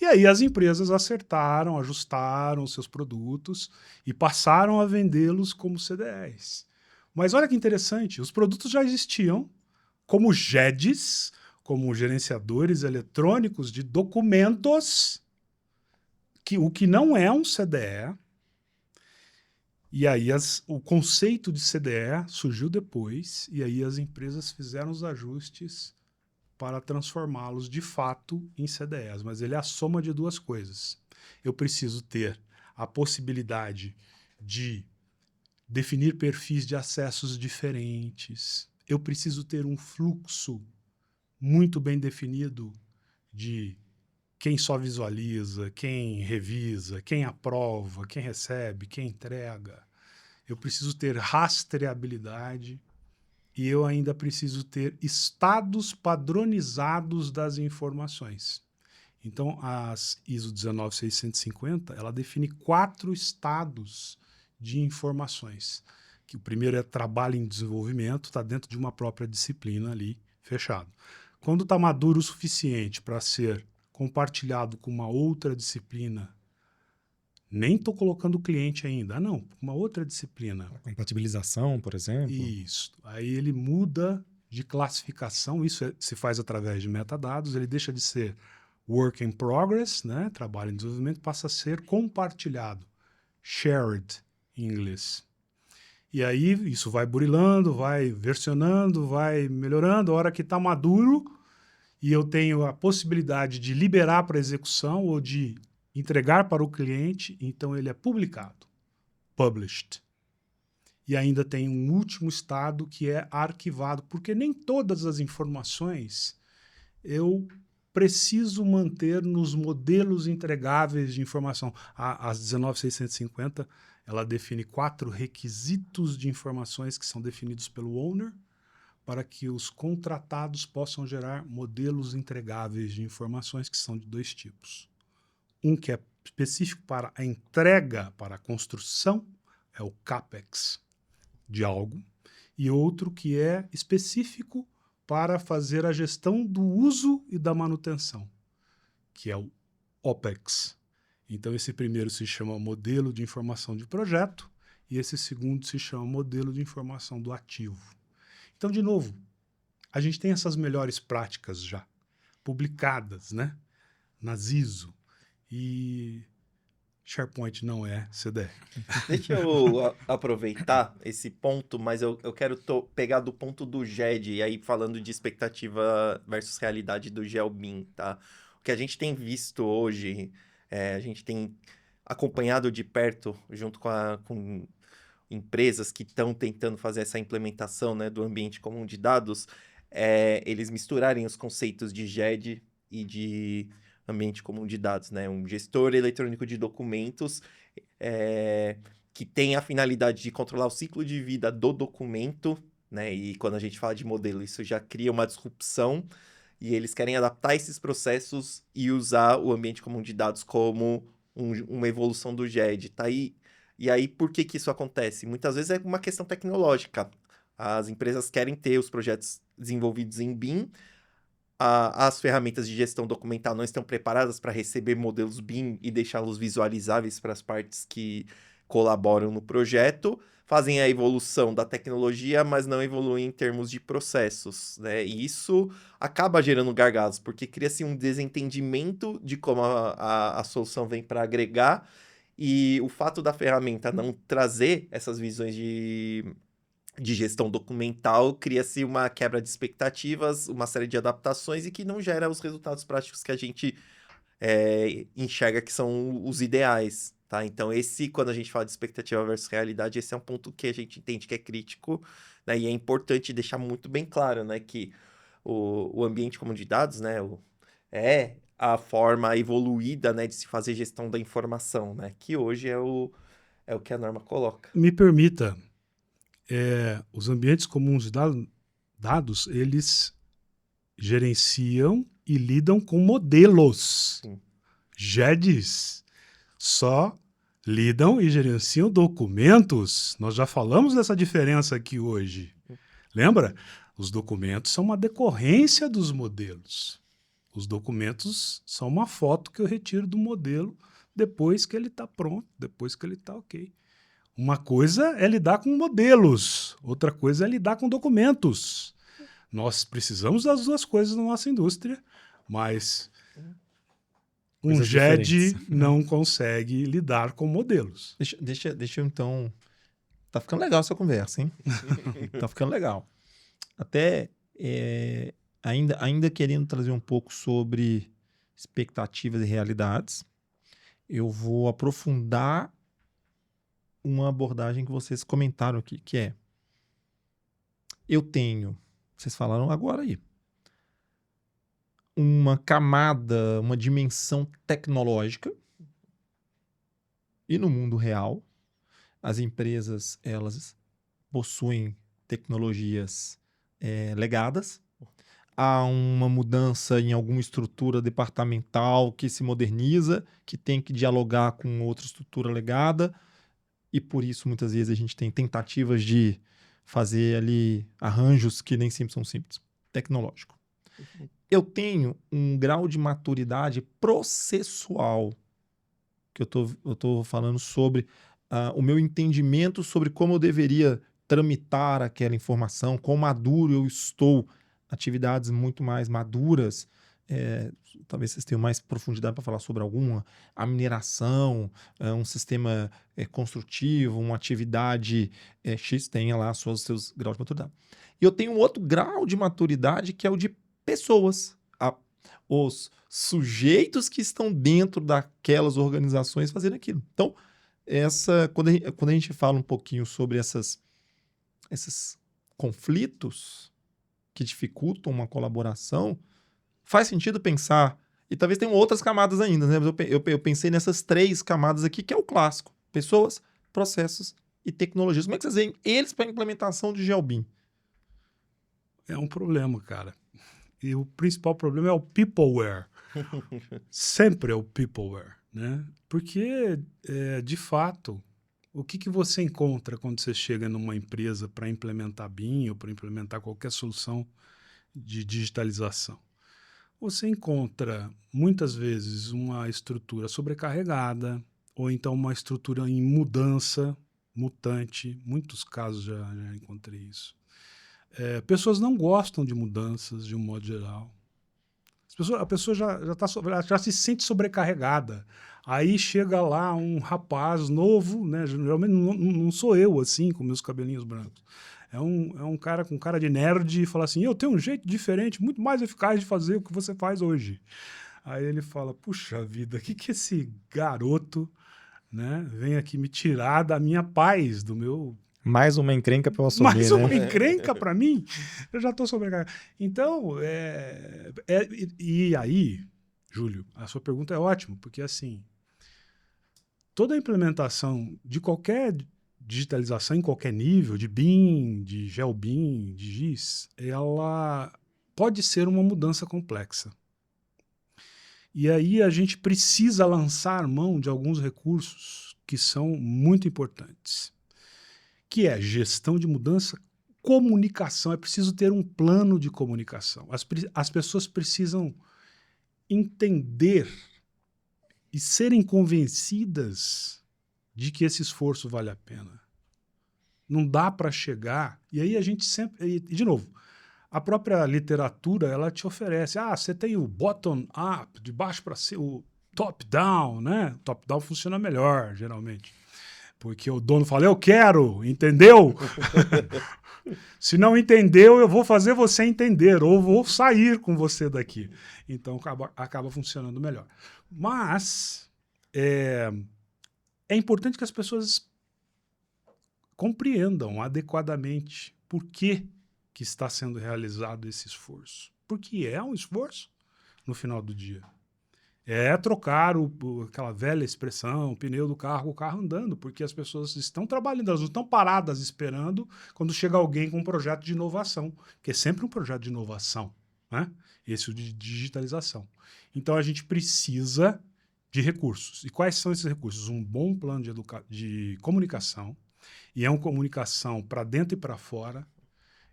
E aí as empresas acertaram, ajustaram os seus produtos e passaram a vendê-los como CDEs. Mas olha que interessante, os produtos já existiam como GEDs, como gerenciadores eletrônicos de documentos, o que não é um CDE. E aí o conceito de CDE surgiu depois, e aí as empresas fizeram os ajustes para transformá-los de fato em CDEs. Mas ele é a soma de duas coisas. Eu preciso ter a possibilidade de definir perfis de acessos diferentes. Eu preciso ter um fluxo muito bem definido de quem só visualiza, quem revisa, quem aprova, quem recebe, quem entrega. Eu preciso ter rastreabilidade e eu ainda preciso ter estados padronizados das informações. Então, a ISO 19650, ela define 4 estados de informações. Que o primeiro é trabalho em desenvolvimento, está dentro de uma própria disciplina ali, fechado. Quando está maduro o suficiente para ser compartilhado com uma outra disciplina, nem estou colocando o cliente ainda, não, uma outra disciplina. A compatibilização, por exemplo. Isso. Aí ele muda de classificação, isso se faz através de metadados, ele deixa de ser work in progress, né, trabalho em desenvolvimento, passa a ser compartilhado, shared em inglês. E aí isso vai burilando, vai versionando, vai melhorando, a hora que está maduro e eu tenho a possibilidade de liberar para execução ou de entregar para o cliente, então ele é publicado, published. E ainda tem um último estado que é arquivado, porque nem todas as informações eu preciso manter nos modelos entregáveis de informação. As 19650, ela define 4 requisitos de informações que são definidos pelo owner para que os contratados possam gerar modelos entregáveis de informações, que são de 2 tipos. Um que é específico para a entrega, para a construção, é o CAPEX de algo, e outro que é específico para fazer a gestão do uso e da manutenção, que é o OPEX. Então, esse primeiro se chama modelo de informação de projeto e esse segundo se chama modelo de informação do ativo. Então, de novo, a gente tem essas melhores práticas já publicadas, né, nas ISO, e SharePoint não é CDR. Deixa eu aproveitar esse ponto, mas eu quero pegar do ponto do GED, e aí falando de expectativa versus realidade do GeoBIM, tá? O que a gente tem visto hoje, a gente tem acompanhado de perto, junto com empresas que estão tentando fazer essa implementação, né, do ambiente comum de dados, eles misturarem os conceitos de GED e de ambiente comum de dados, né? Um gestor eletrônico de documentos que tem a finalidade de controlar o ciclo de vida do documento, né? E quando a gente fala de modelo, isso já cria uma disrupção, e eles querem adaptar esses processos e usar o ambiente comum de dados como uma evolução do GED, tá aí. E aí, por que isso acontece? Muitas vezes é uma questão tecnológica. As empresas querem ter os projetos desenvolvidos em BIM, as ferramentas de gestão documental não estão preparadas para receber modelos BIM e deixá-los visualizáveis para as partes que colaboram no projeto, fazem a evolução da tecnologia, mas não evoluem em termos de processos, né? E isso acaba gerando gargalos, porque cria-se um desentendimento de como a solução vem para agregar, e o fato da ferramenta não trazer essas visões de gestão documental, cria-se uma quebra de expectativas, uma série de adaptações, e que não gera os resultados práticos que a gente enxerga que são os ideais, tá? Então, quando a gente fala de expectativa versus realidade, esse é um ponto que a gente entende que é crítico, né? E é importante deixar muito bem claro, né, que o ambiente comum de dados, né, é a forma evoluída, né, de se fazer gestão da informação, né, que hoje é o que a norma coloca. Me permita, os ambientes comuns de dados, eles gerenciam e lidam com modelos. Sim. GEDs só lidam e gerenciam documentos. Nós já falamos dessa diferença aqui hoje. Lembra? Os documentos são uma decorrência dos modelos. Os documentos são uma foto que eu retiro do modelo depois que ele está pronto, depois que ele está ok. Uma coisa é lidar com modelos, outra coisa é lidar com documentos. Nós precisamos das duas coisas na nossa indústria, mas um GED não consegue lidar com modelos. Deixa eu então... Tá ficando legal essa conversa, hein? Tá ficando legal. Até ainda querendo trazer um pouco sobre expectativas e realidades, eu vou aprofundar uma abordagem que vocês comentaram aqui, que é: eu tenho, vocês falaram agora aí, uma camada, uma dimensão tecnológica, e no mundo real, as empresas, elas possuem tecnologias legadas, há uma mudança em alguma estrutura departamental que se moderniza, que tem que dialogar com outra estrutura legada, e por isso muitas vezes a gente tem tentativas de fazer ali arranjos que nem sempre são simples. Tecnológico. Eu tenho um grau de maturidade processual, que eu tô falando sobre o meu entendimento sobre como eu deveria tramitar aquela informação, quão maduro eu estou, atividades muito mais maduras. Talvez vocês tenham mais profundidade para falar sobre alguma, a mineração, um sistema construtivo, uma atividade X tenha lá seus graus de maturidade. E eu tenho um outro grau de maturidade que é o de pessoas, os sujeitos que estão dentro daquelas organizações fazendo aquilo. Então, quando a gente fala um pouquinho sobre esses conflitos que dificultam uma colaboração, faz sentido pensar, e talvez tenham outras camadas ainda, né? Mas eu pensei nessas 3 camadas aqui, que é o clássico: pessoas, processos e tecnologias. Como é que vocês veem eles para a implementação de GeoBeam? É um problema, cara. E o principal problema é o peopleware. Sempre é o peopleware, né? Porque, de fato, o que você encontra quando você chega numa empresa para implementar BIM ou para implementar qualquer solução de digitalização? Você encontra, muitas vezes, uma estrutura sobrecarregada ou então uma estrutura em mudança, mutante. Muitos casos já encontrei isso. Pessoas não gostam de mudanças, de um modo geral. A pessoa já se sente sobrecarregada. Aí chega lá um rapaz novo, né? Geralmente não sou eu, assim, com meus cabelinhos brancos. É um cara com cara de nerd e fala assim, eu tenho um jeito diferente, muito mais eficaz de fazer o que você faz hoje. Aí ele fala, puxa vida, o que esse garoto, né, vem aqui me tirar da minha paz, do meu... Mais uma encrenca para eu assumir, Mais uma né? encrenca para mim? Eu já estou sobrecarregado. Então, e aí, Júlio, a sua pergunta é ótima, porque assim, toda a implementação de qualquer digitalização em qualquer nível, de BIM, de GeoBIM, de GIS, ela pode ser uma mudança complexa. E aí a gente precisa lançar mão de alguns recursos que são muito importantes, que é gestão de mudança, comunicação. É preciso ter um plano de comunicação. As pessoas precisam entender e serem convencidas de que esse esforço vale a pena. Não dá para chegar... E aí a gente sempre... E, de novo, a própria literatura, ela te oferece... você tem o bottom-up, de baixo para cima, o top-down, né? Top-down funciona melhor, geralmente. Porque o dono fala, eu quero, entendeu? Se não entendeu, eu vou fazer você entender, ou vou sair com você daqui. Então, acaba funcionando melhor. Mas é importante que as pessoas compreendam adequadamente por que está sendo realizado esse esforço. Porque é um esforço no final do dia. É trocar aquela velha expressão, o pneu do carro, o carro andando, porque as pessoas estão trabalhando, elas não estão paradas esperando quando chega alguém com um projeto de inovação, que é sempre um projeto de inovação, né? Esse de digitalização. Então a gente precisa de recursos. E quais são esses recursos? Um bom plano de comunicação, e é uma comunicação para dentro e para fora.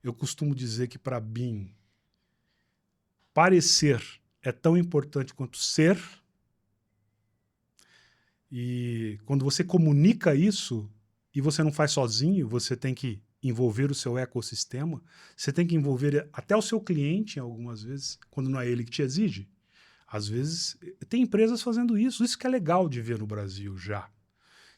Eu costumo dizer que para BIM, parecer é tão importante quanto ser. E quando você comunica isso, e você não faz sozinho, você tem que envolver o seu ecossistema, você tem que envolver até o seu cliente, algumas vezes, quando não é ele que te exige. Às vezes, tem empresas fazendo isso. Isso que é legal de ver no Brasil já.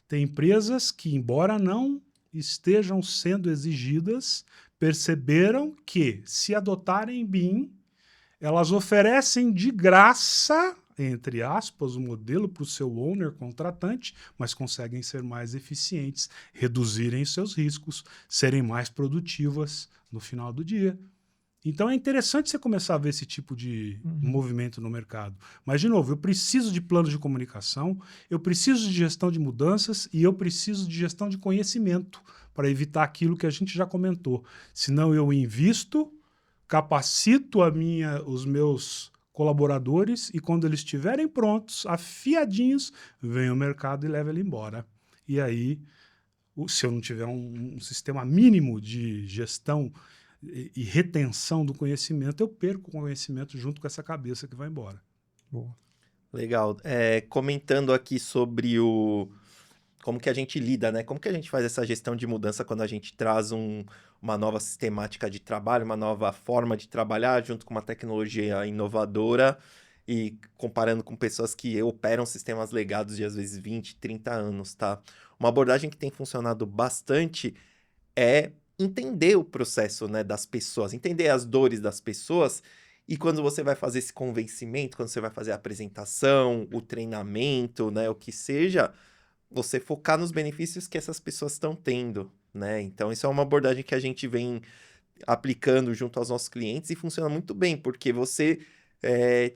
Tem empresas que, embora não estejam sendo exigidas, perceberam que, se adotarem BIM, elas oferecem de graça, entre aspas, o modelo para o seu owner contratante, mas conseguem ser mais eficientes, reduzirem seus riscos, serem mais produtivas no final do dia. Então é interessante você começar a ver esse tipo de movimento no mercado. Mas, de novo, eu preciso de planos de comunicação, eu preciso de gestão de mudanças e eu preciso de gestão de conhecimento para evitar aquilo que a gente já comentou. Senão eu invisto, capacito os meus colaboradores e quando eles estiverem prontos, afiadinhos, vem o mercado e leva ele embora. E aí, se eu não tiver um sistema mínimo de gestão e retenção do conhecimento, eu perco o conhecimento junto com essa cabeça que vai embora. Boa. Legal. Comentando aqui sobre como que a gente lida, né? Como que a gente faz essa gestão de mudança quando a gente traz uma nova sistemática de trabalho, uma nova forma de trabalhar junto com uma tecnologia inovadora e comparando com pessoas que operam sistemas legados de às vezes 20, 30 anos, tá? Uma abordagem que tem funcionado bastante é entender o processo, né, das pessoas, entender as dores das pessoas. E quando você vai fazer esse convencimento, quando você vai fazer a apresentação, o treinamento, né, o que seja, você focar nos benefícios que essas pessoas estão tendo, né? Então, isso é uma abordagem que a gente vem aplicando junto aos nossos clientes e funciona muito bem, porque você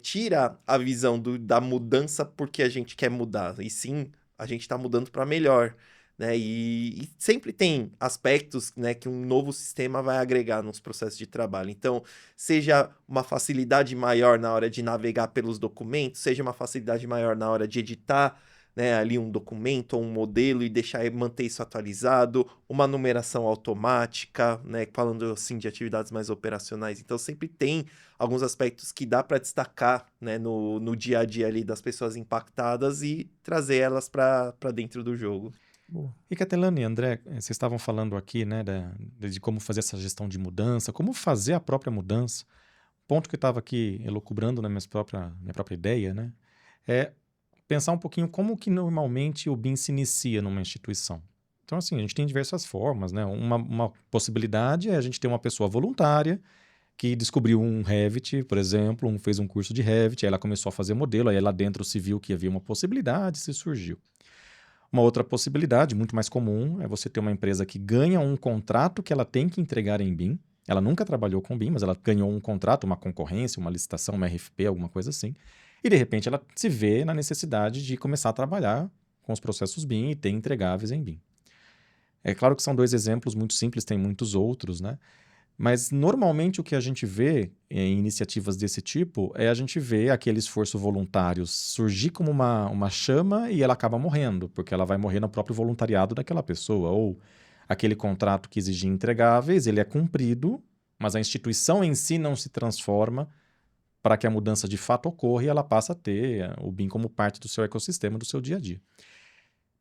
tira a visão da mudança porque a gente quer mudar, e sim, a gente está mudando para melhor, né? E sempre tem aspectos, né, que um novo sistema vai agregar nos processos de trabalho. Então, seja uma facilidade maior na hora de navegar pelos documentos, seja uma facilidade maior na hora de editar, né, ali um documento ou um modelo e manter isso atualizado, uma numeração automática, né, falando assim de atividades mais operacionais. Então, sempre tem alguns aspectos que dá para destacar, né, no dia a dia ali das pessoas impactadas e trazer elas para dentro do jogo. Boa. E Catelane e André, vocês estavam falando aqui, né, de como fazer essa gestão de mudança, como fazer a própria mudança. Ponto que eu estava aqui elucubrando na minha própria ideia, né, é pensar um pouquinho como que normalmente o BIM se inicia numa instituição. Então, assim, a gente tem diversas formas, né? Uma possibilidade é a gente ter uma pessoa voluntária que descobriu um Revit, por exemplo, fez um curso de Revit, aí ela começou a fazer modelo, aí lá dentro se viu que havia uma possibilidade, se surgiu. Uma outra possibilidade, muito mais comum, é você ter uma empresa que ganha um contrato que ela tem que entregar em BIM. Ela nunca trabalhou com BIM, mas ela ganhou um contrato, uma concorrência, uma licitação, uma RFP, alguma coisa assim. E, de repente, ela se vê na necessidade de começar a trabalhar com os processos BIM e ter entregáveis em BIM. É claro que são 2 exemplos muito simples, tem muitos outros, né? Mas, normalmente, o que a gente vê em iniciativas desse tipo é a gente ver aquele esforço voluntário surgir como uma chama e ela acaba morrendo, porque ela vai morrer no próprio voluntariado daquela pessoa. Ou aquele contrato que exigia entregáveis, ele é cumprido, mas a instituição em si não se transforma para que a mudança de fato ocorra e ela passa a ter o BIM como parte do seu ecossistema, do seu dia a dia.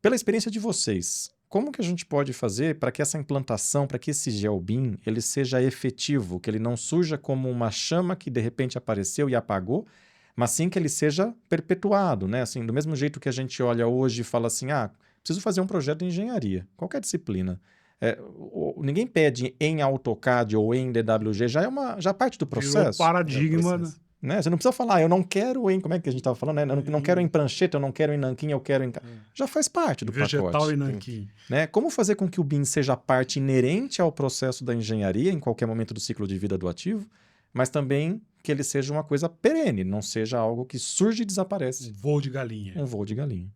Pela experiência de vocês, como que a gente pode fazer para que essa implantação, para que esse GeoBIM, ele seja efetivo, que ele não surja como uma chama que de repente apareceu e apagou, mas sim que ele seja perpetuado, né? Assim, do mesmo jeito que a gente olha hoje e fala assim, preciso fazer um projeto de engenharia, qualquer disciplina. Ninguém pede em AutoCAD ou em DWG, já parte do processo. Virou paradigma, né? Você não precisa falar, eu não quero em... Como é que a gente estava falando? Né? Eu não quero em prancheta, eu não quero em nanquim, eu quero em... Já faz parte do vegetal pacote. e nanquim. Né? Como fazer com que o BIM seja parte inerente ao processo da engenharia, em qualquer momento do ciclo de vida do ativo, mas também que ele seja uma coisa perene, não seja algo que surge e desaparece. Um voo de galinha. Um voo de galinha.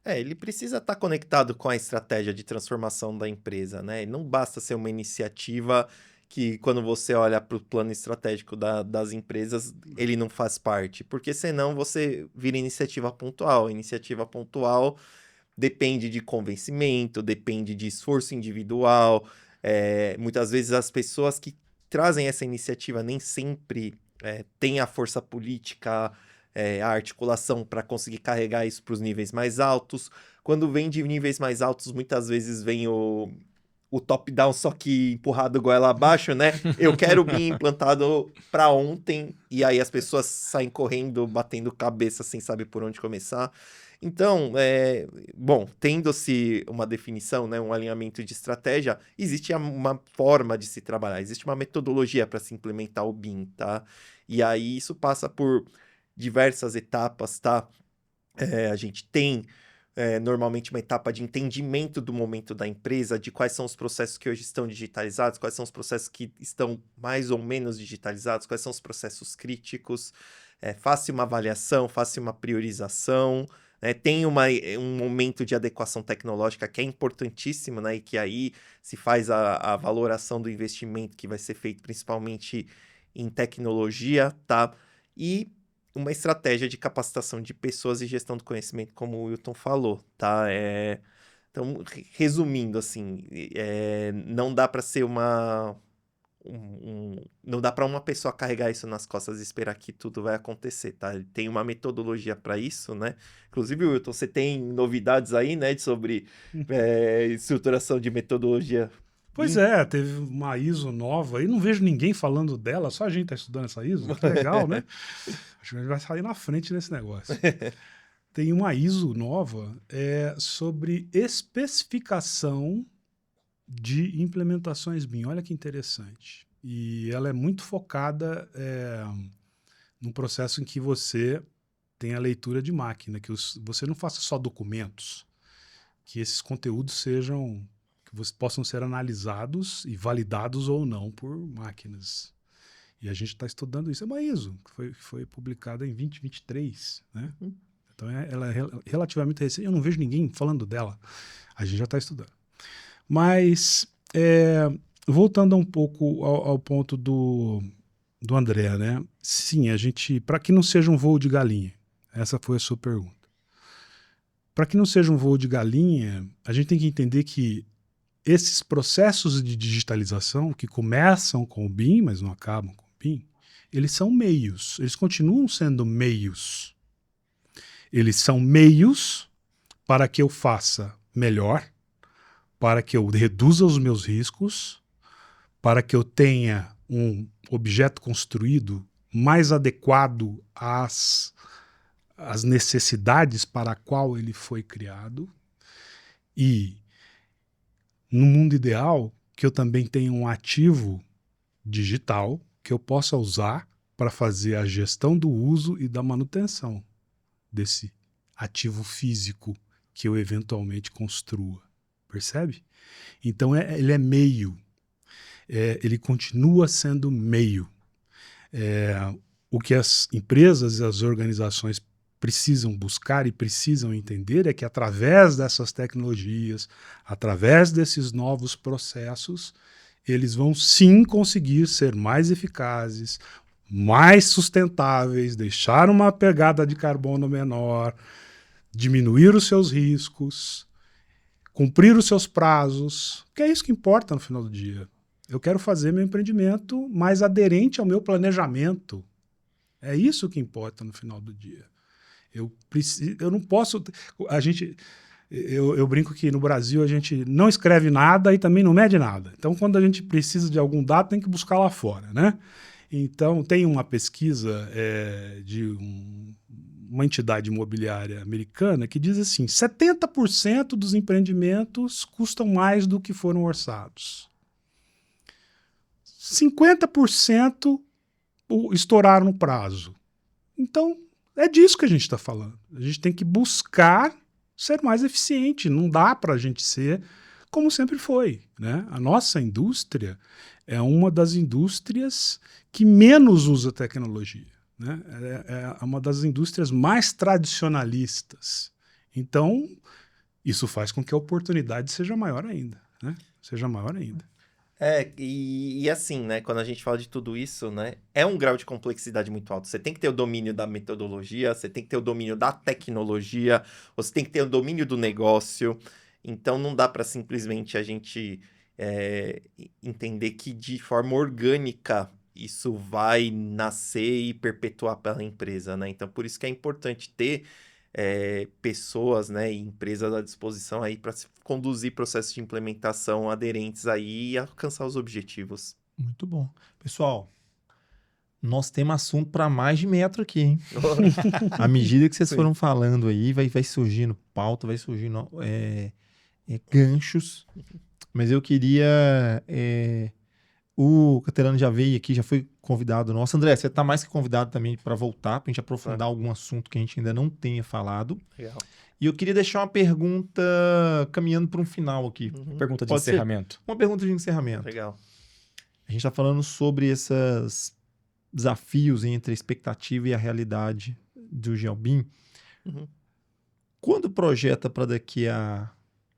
Ele precisa estar conectado com a estratégia de transformação da empresa, né? Não basta ser uma iniciativa que, quando você olha para o plano estratégico das empresas, ele não faz parte, porque senão você vira iniciativa pontual. Iniciativa pontual depende de convencimento, depende de esforço individual. Muitas vezes as pessoas que trazem essa iniciativa nem sempre têm a força política, a articulação para conseguir carregar isso para os níveis mais altos. Quando vem de níveis mais altos, muitas vezes vem o top-down, só que empurrado goela abaixo, né? Eu quero BIM implantado para ontem, e aí as pessoas saem correndo, batendo cabeça sem saber por onde começar. Então, tendo-se uma definição, né, um alinhamento de estratégia, existe uma forma de se trabalhar, existe uma metodologia para se implementar o BIM, tá? E aí isso passa por diversas etapas, tá? A gente tem normalmente uma etapa de entendimento do momento da empresa, de quais são os processos que hoje estão digitalizados, quais são os processos que estão mais ou menos digitalizados, quais são os processos críticos, faça uma avaliação, faça uma priorização, tem um momento de adequação tecnológica que é importantíssimo, né, e que aí se faz a valoração do investimento que vai ser feito principalmente em tecnologia, tá? E uma estratégia de capacitação de pessoas e gestão do conhecimento, como o Wilton falou, tá? Então, resumindo, assim, não dá para ser não dá para uma pessoa carregar isso nas costas e esperar que tudo vai acontecer, tá? Tem uma metodologia para isso, né? Inclusive, Wilton, você tem novidades aí, né, sobre estruturação de metodologia? Pois teve uma ISO nova, e não vejo ninguém falando dela, só a gente está estudando essa ISO, que legal, né? Acho que a gente vai sair na frente nesse negócio. Tem uma ISO nova sobre especificação de implementações BIM. Olha que interessante. E ela é muito focada num processo em que você tem a leitura de máquina, que você não faça só documentos, que esses conteúdos que possam ser analisados e validados ou não por máquinas. E a gente está estudando isso. É uma ISO, que foi publicada em 2023, né? Então, ela é relativamente recente. Eu não vejo ninguém falando dela. A gente já está estudando. Mas, voltando um pouco ao ponto do André, né? Sim, para que não seja um voo de galinha, essa foi a sua pergunta. Para que não seja um voo de galinha, a gente tem que entender que esses processos de digitalização que começam com o BIM, mas não acabam com o BIM, eles são meios, eles continuam sendo meios. Eles são meios para que eu faça melhor, para que eu reduza os meus riscos, para que eu tenha um objeto construído mais adequado às necessidades para a qual ele foi criado. E, no mundo ideal, que eu também tenha um ativo digital que eu possa usar para fazer a gestão do uso e da manutenção desse ativo físico que eu eventualmente construa. Percebe? Então, ele é meio. Ele continua sendo meio. O que as empresas e as organizações precisam buscar e precisam entender é que através dessas tecnologias, através desses novos processos, eles vão sim conseguir ser mais eficazes, mais sustentáveis, deixar uma pegada de carbono menor, diminuir os seus riscos, cumprir os seus prazos, que é isso que importa no final do dia. Eu quero fazer meu empreendimento mais aderente ao meu planejamento. É isso que importa no final do dia. Eu não posso... Eu brinco que no Brasil a gente não escreve nada e também não mede nada. Então, quando a gente precisa de algum dado, tem que buscar lá fora, né? Então, tem uma pesquisa de uma entidade imobiliária americana que diz assim, 70% dos empreendimentos custam mais do que foram orçados. 50% estouraram no prazo. Então, é disso que a gente está falando. A gente tem que buscar ser mais eficiente. Não dá para a gente ser como sempre foi, né? A nossa indústria é uma das indústrias que menos usa tecnologia, né? É uma das indústrias mais tradicionalistas. Então, isso faz com que a oportunidade seja maior ainda, né? Seja maior ainda. E assim, né, quando a gente fala de tudo isso, né, é um grau de complexidade muito alto. Você tem que ter o domínio da metodologia, você tem que ter o domínio da tecnologia, você tem que ter o domínio do negócio. Então, não dá para simplesmente a gente entender que de forma orgânica isso vai nascer e perpetuar pela empresa, né? Então, por isso que é importante ter pessoas, né, e empresas à disposição aí para conduzir processos de implementação aderentes aí e alcançar os objetivos. Muito bom. Pessoal, nós temos assunto para mais de metro aqui, hein? À medida que vocês foram falando aí, vai surgindo pauta, vai surgindo ganchos. Mas eu queria... o Caterano já veio aqui, já foi convidado nosso. André, você está mais que convidado também para voltar, para a gente aprofundar algum assunto que a gente ainda não tenha falado. Legal. E eu queria deixar uma pergunta caminhando para um final aqui. Pergunta de Pode ser? encerramento. Uma pergunta de encerramento. Legal. A gente está falando sobre esses desafios entre a expectativa e a realidade do GeoBIM. Quando projeta para daqui a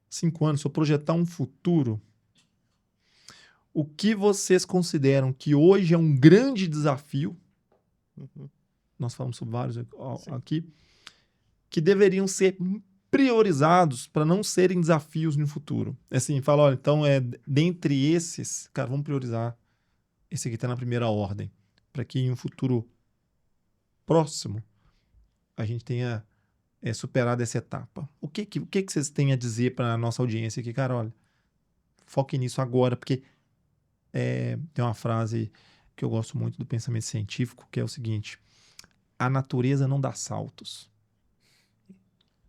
5 anos, se eu projetar um futuro, o que vocês consideram que hoje é um grande desafio, nós falamos sobre vários aqui, que deveriam ser priorizados para não serem desafios no futuro? Assim, fala, olha, então, dentre esses, cara, vamos priorizar esse aqui está na primeira ordem, para que em um futuro próximo a gente tenha superado essa etapa. O que vocês têm a dizer para a nossa audiência aqui, cara? Olha, foque nisso agora, porque tem uma frase que eu gosto muito do pensamento científico, que é o seguinte: a natureza não dá saltos.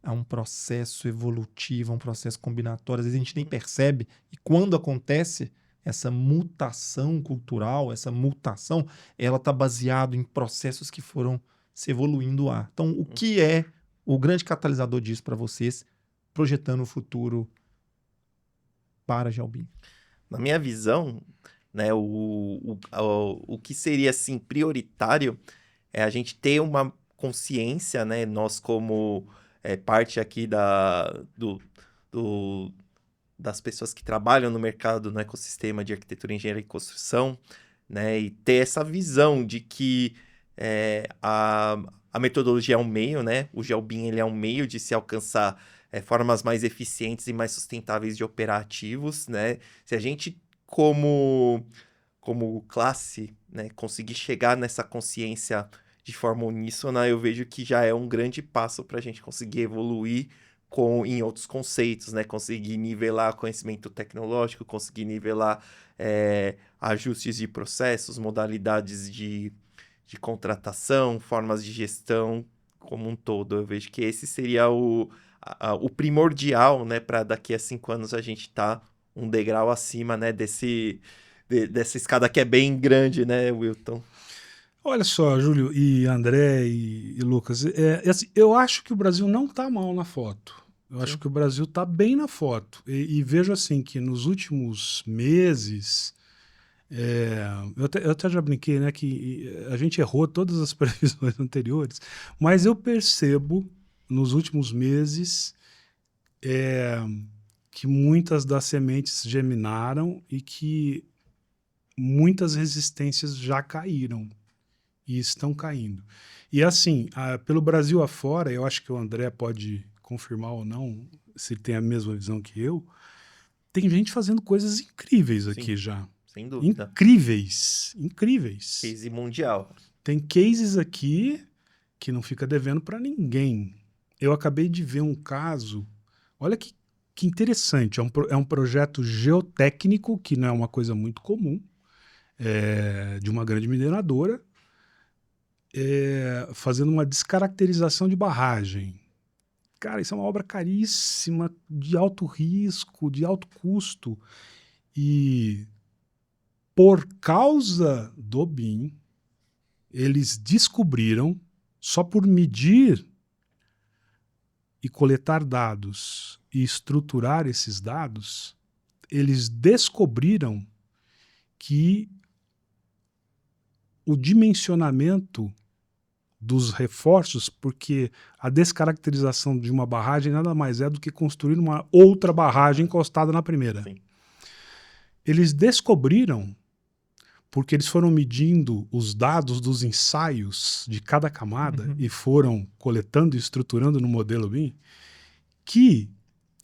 É um processo evolutivo, é um processo combinatório. Às vezes a gente nem percebe, e quando acontece essa mutação cultural, essa mutação, ela está baseada em processos que foram se evoluindo lá. Então, o que é o grande catalisador disso para vocês, projetando o futuro para a GeoBIM? Na minha visão, né, o que seria assim prioritário é a gente ter uma consciência, né? Nós como parte aqui das pessoas que trabalham no mercado, no ecossistema de arquitetura, engenharia e construção, né? E ter essa visão de que a metodologia é um meio, né? O GeoBIM, ele é um meio de se alcançar formas mais eficientes e mais sustentáveis de operar ativos, né? Se a gente, como classe, né, conseguir chegar nessa consciência de forma uníssona, eu vejo que já é um grande passo para a gente conseguir evoluir em outros conceitos, né? Conseguir nivelar conhecimento tecnológico, conseguir nivelar ajustes de processos, modalidades de contratação, formas de gestão como um todo. Eu vejo que esse seria o primordial, né? Para daqui a 5 anos a gente estar um degrau acima, né? Dessa escada que é bem grande, né, Wilton? Olha só, Júlio e André e Lucas, assim, eu acho que o Brasil não está mal na foto. Eu acho que o Brasil está bem na foto. E vejo assim que nos últimos meses, eu até já brinquei, né, que a gente errou todas as previsões anteriores, mas eu percebo nos últimos meses que muitas das sementes germinaram e que muitas resistências já caíram e estão caindo. E assim, pelo Brasil afora, eu acho que o André pode confirmar ou não, se ele tem a mesma visão que eu, tem gente fazendo coisas incríveis aqui já. Sem dúvida. Incríveis. Case mundial. Tem cases aqui que não fica devendo para ninguém. Eu acabei de ver um caso, olha que interessante, é um projeto geotécnico, que não é uma coisa muito comum, de uma grande mineradora, fazendo uma descaracterização de barragem. Cara, isso é uma obra caríssima, de alto risco, de alto custo. E por causa do BIM, eles descobriram, só por medir e coletar dados e estruturar esses dados, eles descobriram que o dimensionamento dos reforços, porque a descaracterização de uma barragem nada mais é do que construir uma outra barragem encostada na primeira. Sim. Eles descobriram, porque eles foram medindo os dados dos ensaios de cada camada e foram coletando e estruturando no modelo BIM, que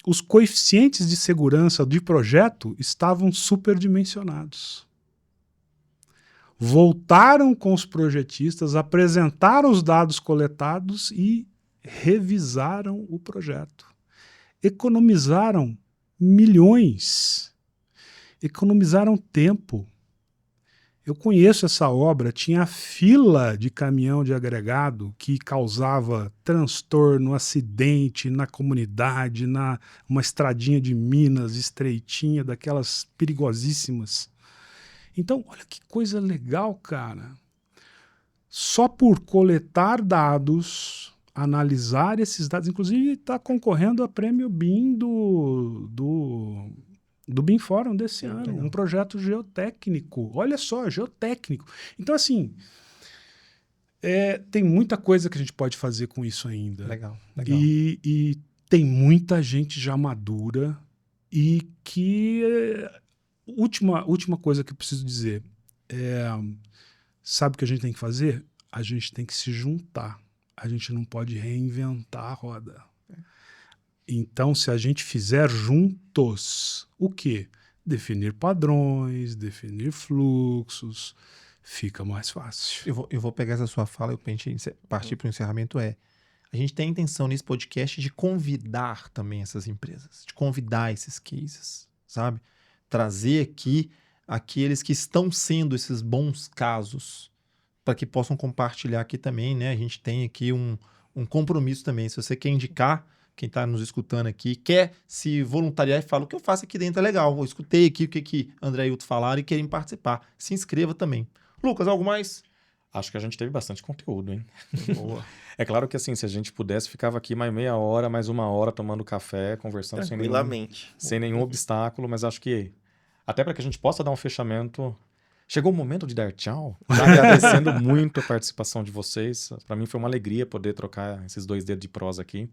os coeficientes de segurança do projeto estavam superdimensionados. Voltaram com os projetistas, apresentaram os dados coletados e revisaram o projeto. Economizaram milhões, economizaram tempo. Eu conheço essa obra, tinha fila de caminhão de agregado que causava transtorno, acidente na comunidade, uma estradinha de Minas estreitinha, daquelas perigosíssimas. Então, olha que coisa legal, cara. Só por coletar dados, analisar esses dados, inclusive está concorrendo a prêmio BIM do BIM Forum desse ano, um projeto geotécnico. Olha só, geotécnico. Então, assim, tem muita coisa que a gente pode fazer com isso ainda. Legal. E tem muita gente já madura e que... Última coisa que eu preciso dizer. Sabe o que a gente tem que fazer? A gente tem que se juntar. A gente não pode reinventar a roda. Então, se a gente fizer juntos, o quê? Definir padrões, definir fluxos, fica mais fácil. Eu vou pegar essa sua fala e para a gente partir para o encerramento a gente tem a intenção nesse podcast de convidar também essas empresas, de convidar esses cases, sabe? Trazer aqui aqueles que estão sendo esses bons casos para que possam compartilhar aqui também, né? A gente tem aqui um compromisso também. Se você quer indicar, quem está nos escutando aqui, quer se voluntariar e fala o que eu faço aqui dentro é legal. Eu escutei aqui o que André e Hilton falaram e querem participar. Se inscreva também. Lucas, algo mais? Acho que a gente teve bastante conteúdo, hein? Boa. É claro que assim, se a gente pudesse, ficava aqui mais meia hora, mais 1 hora tomando café, conversando Tranquilamente. sem nenhum obstáculo, mas acho que até para que a gente possa dar um fechamento, Chegou o momento de dar tchau. Já agradecendo muito a participação de vocês. Para mim foi uma alegria poder trocar esses 2 dedos de prosa aqui.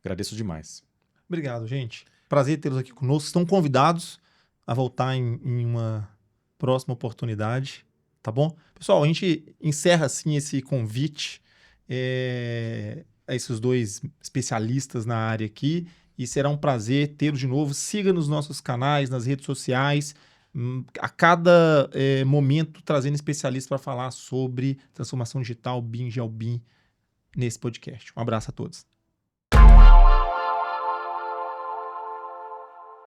Agradeço demais. Obrigado, gente. Prazer tê-los aqui conosco. Estão convidados a voltar em uma próxima oportunidade, tá bom? Pessoal, a gente encerra assim esse convite a esses 2 especialistas na área aqui e será um prazer tê-los de novo. Siga nos nossos canais, nas redes sociais, a cada momento trazendo especialistas para falar sobre transformação digital, BIM, GeoBIM nesse podcast. Um abraço a todos.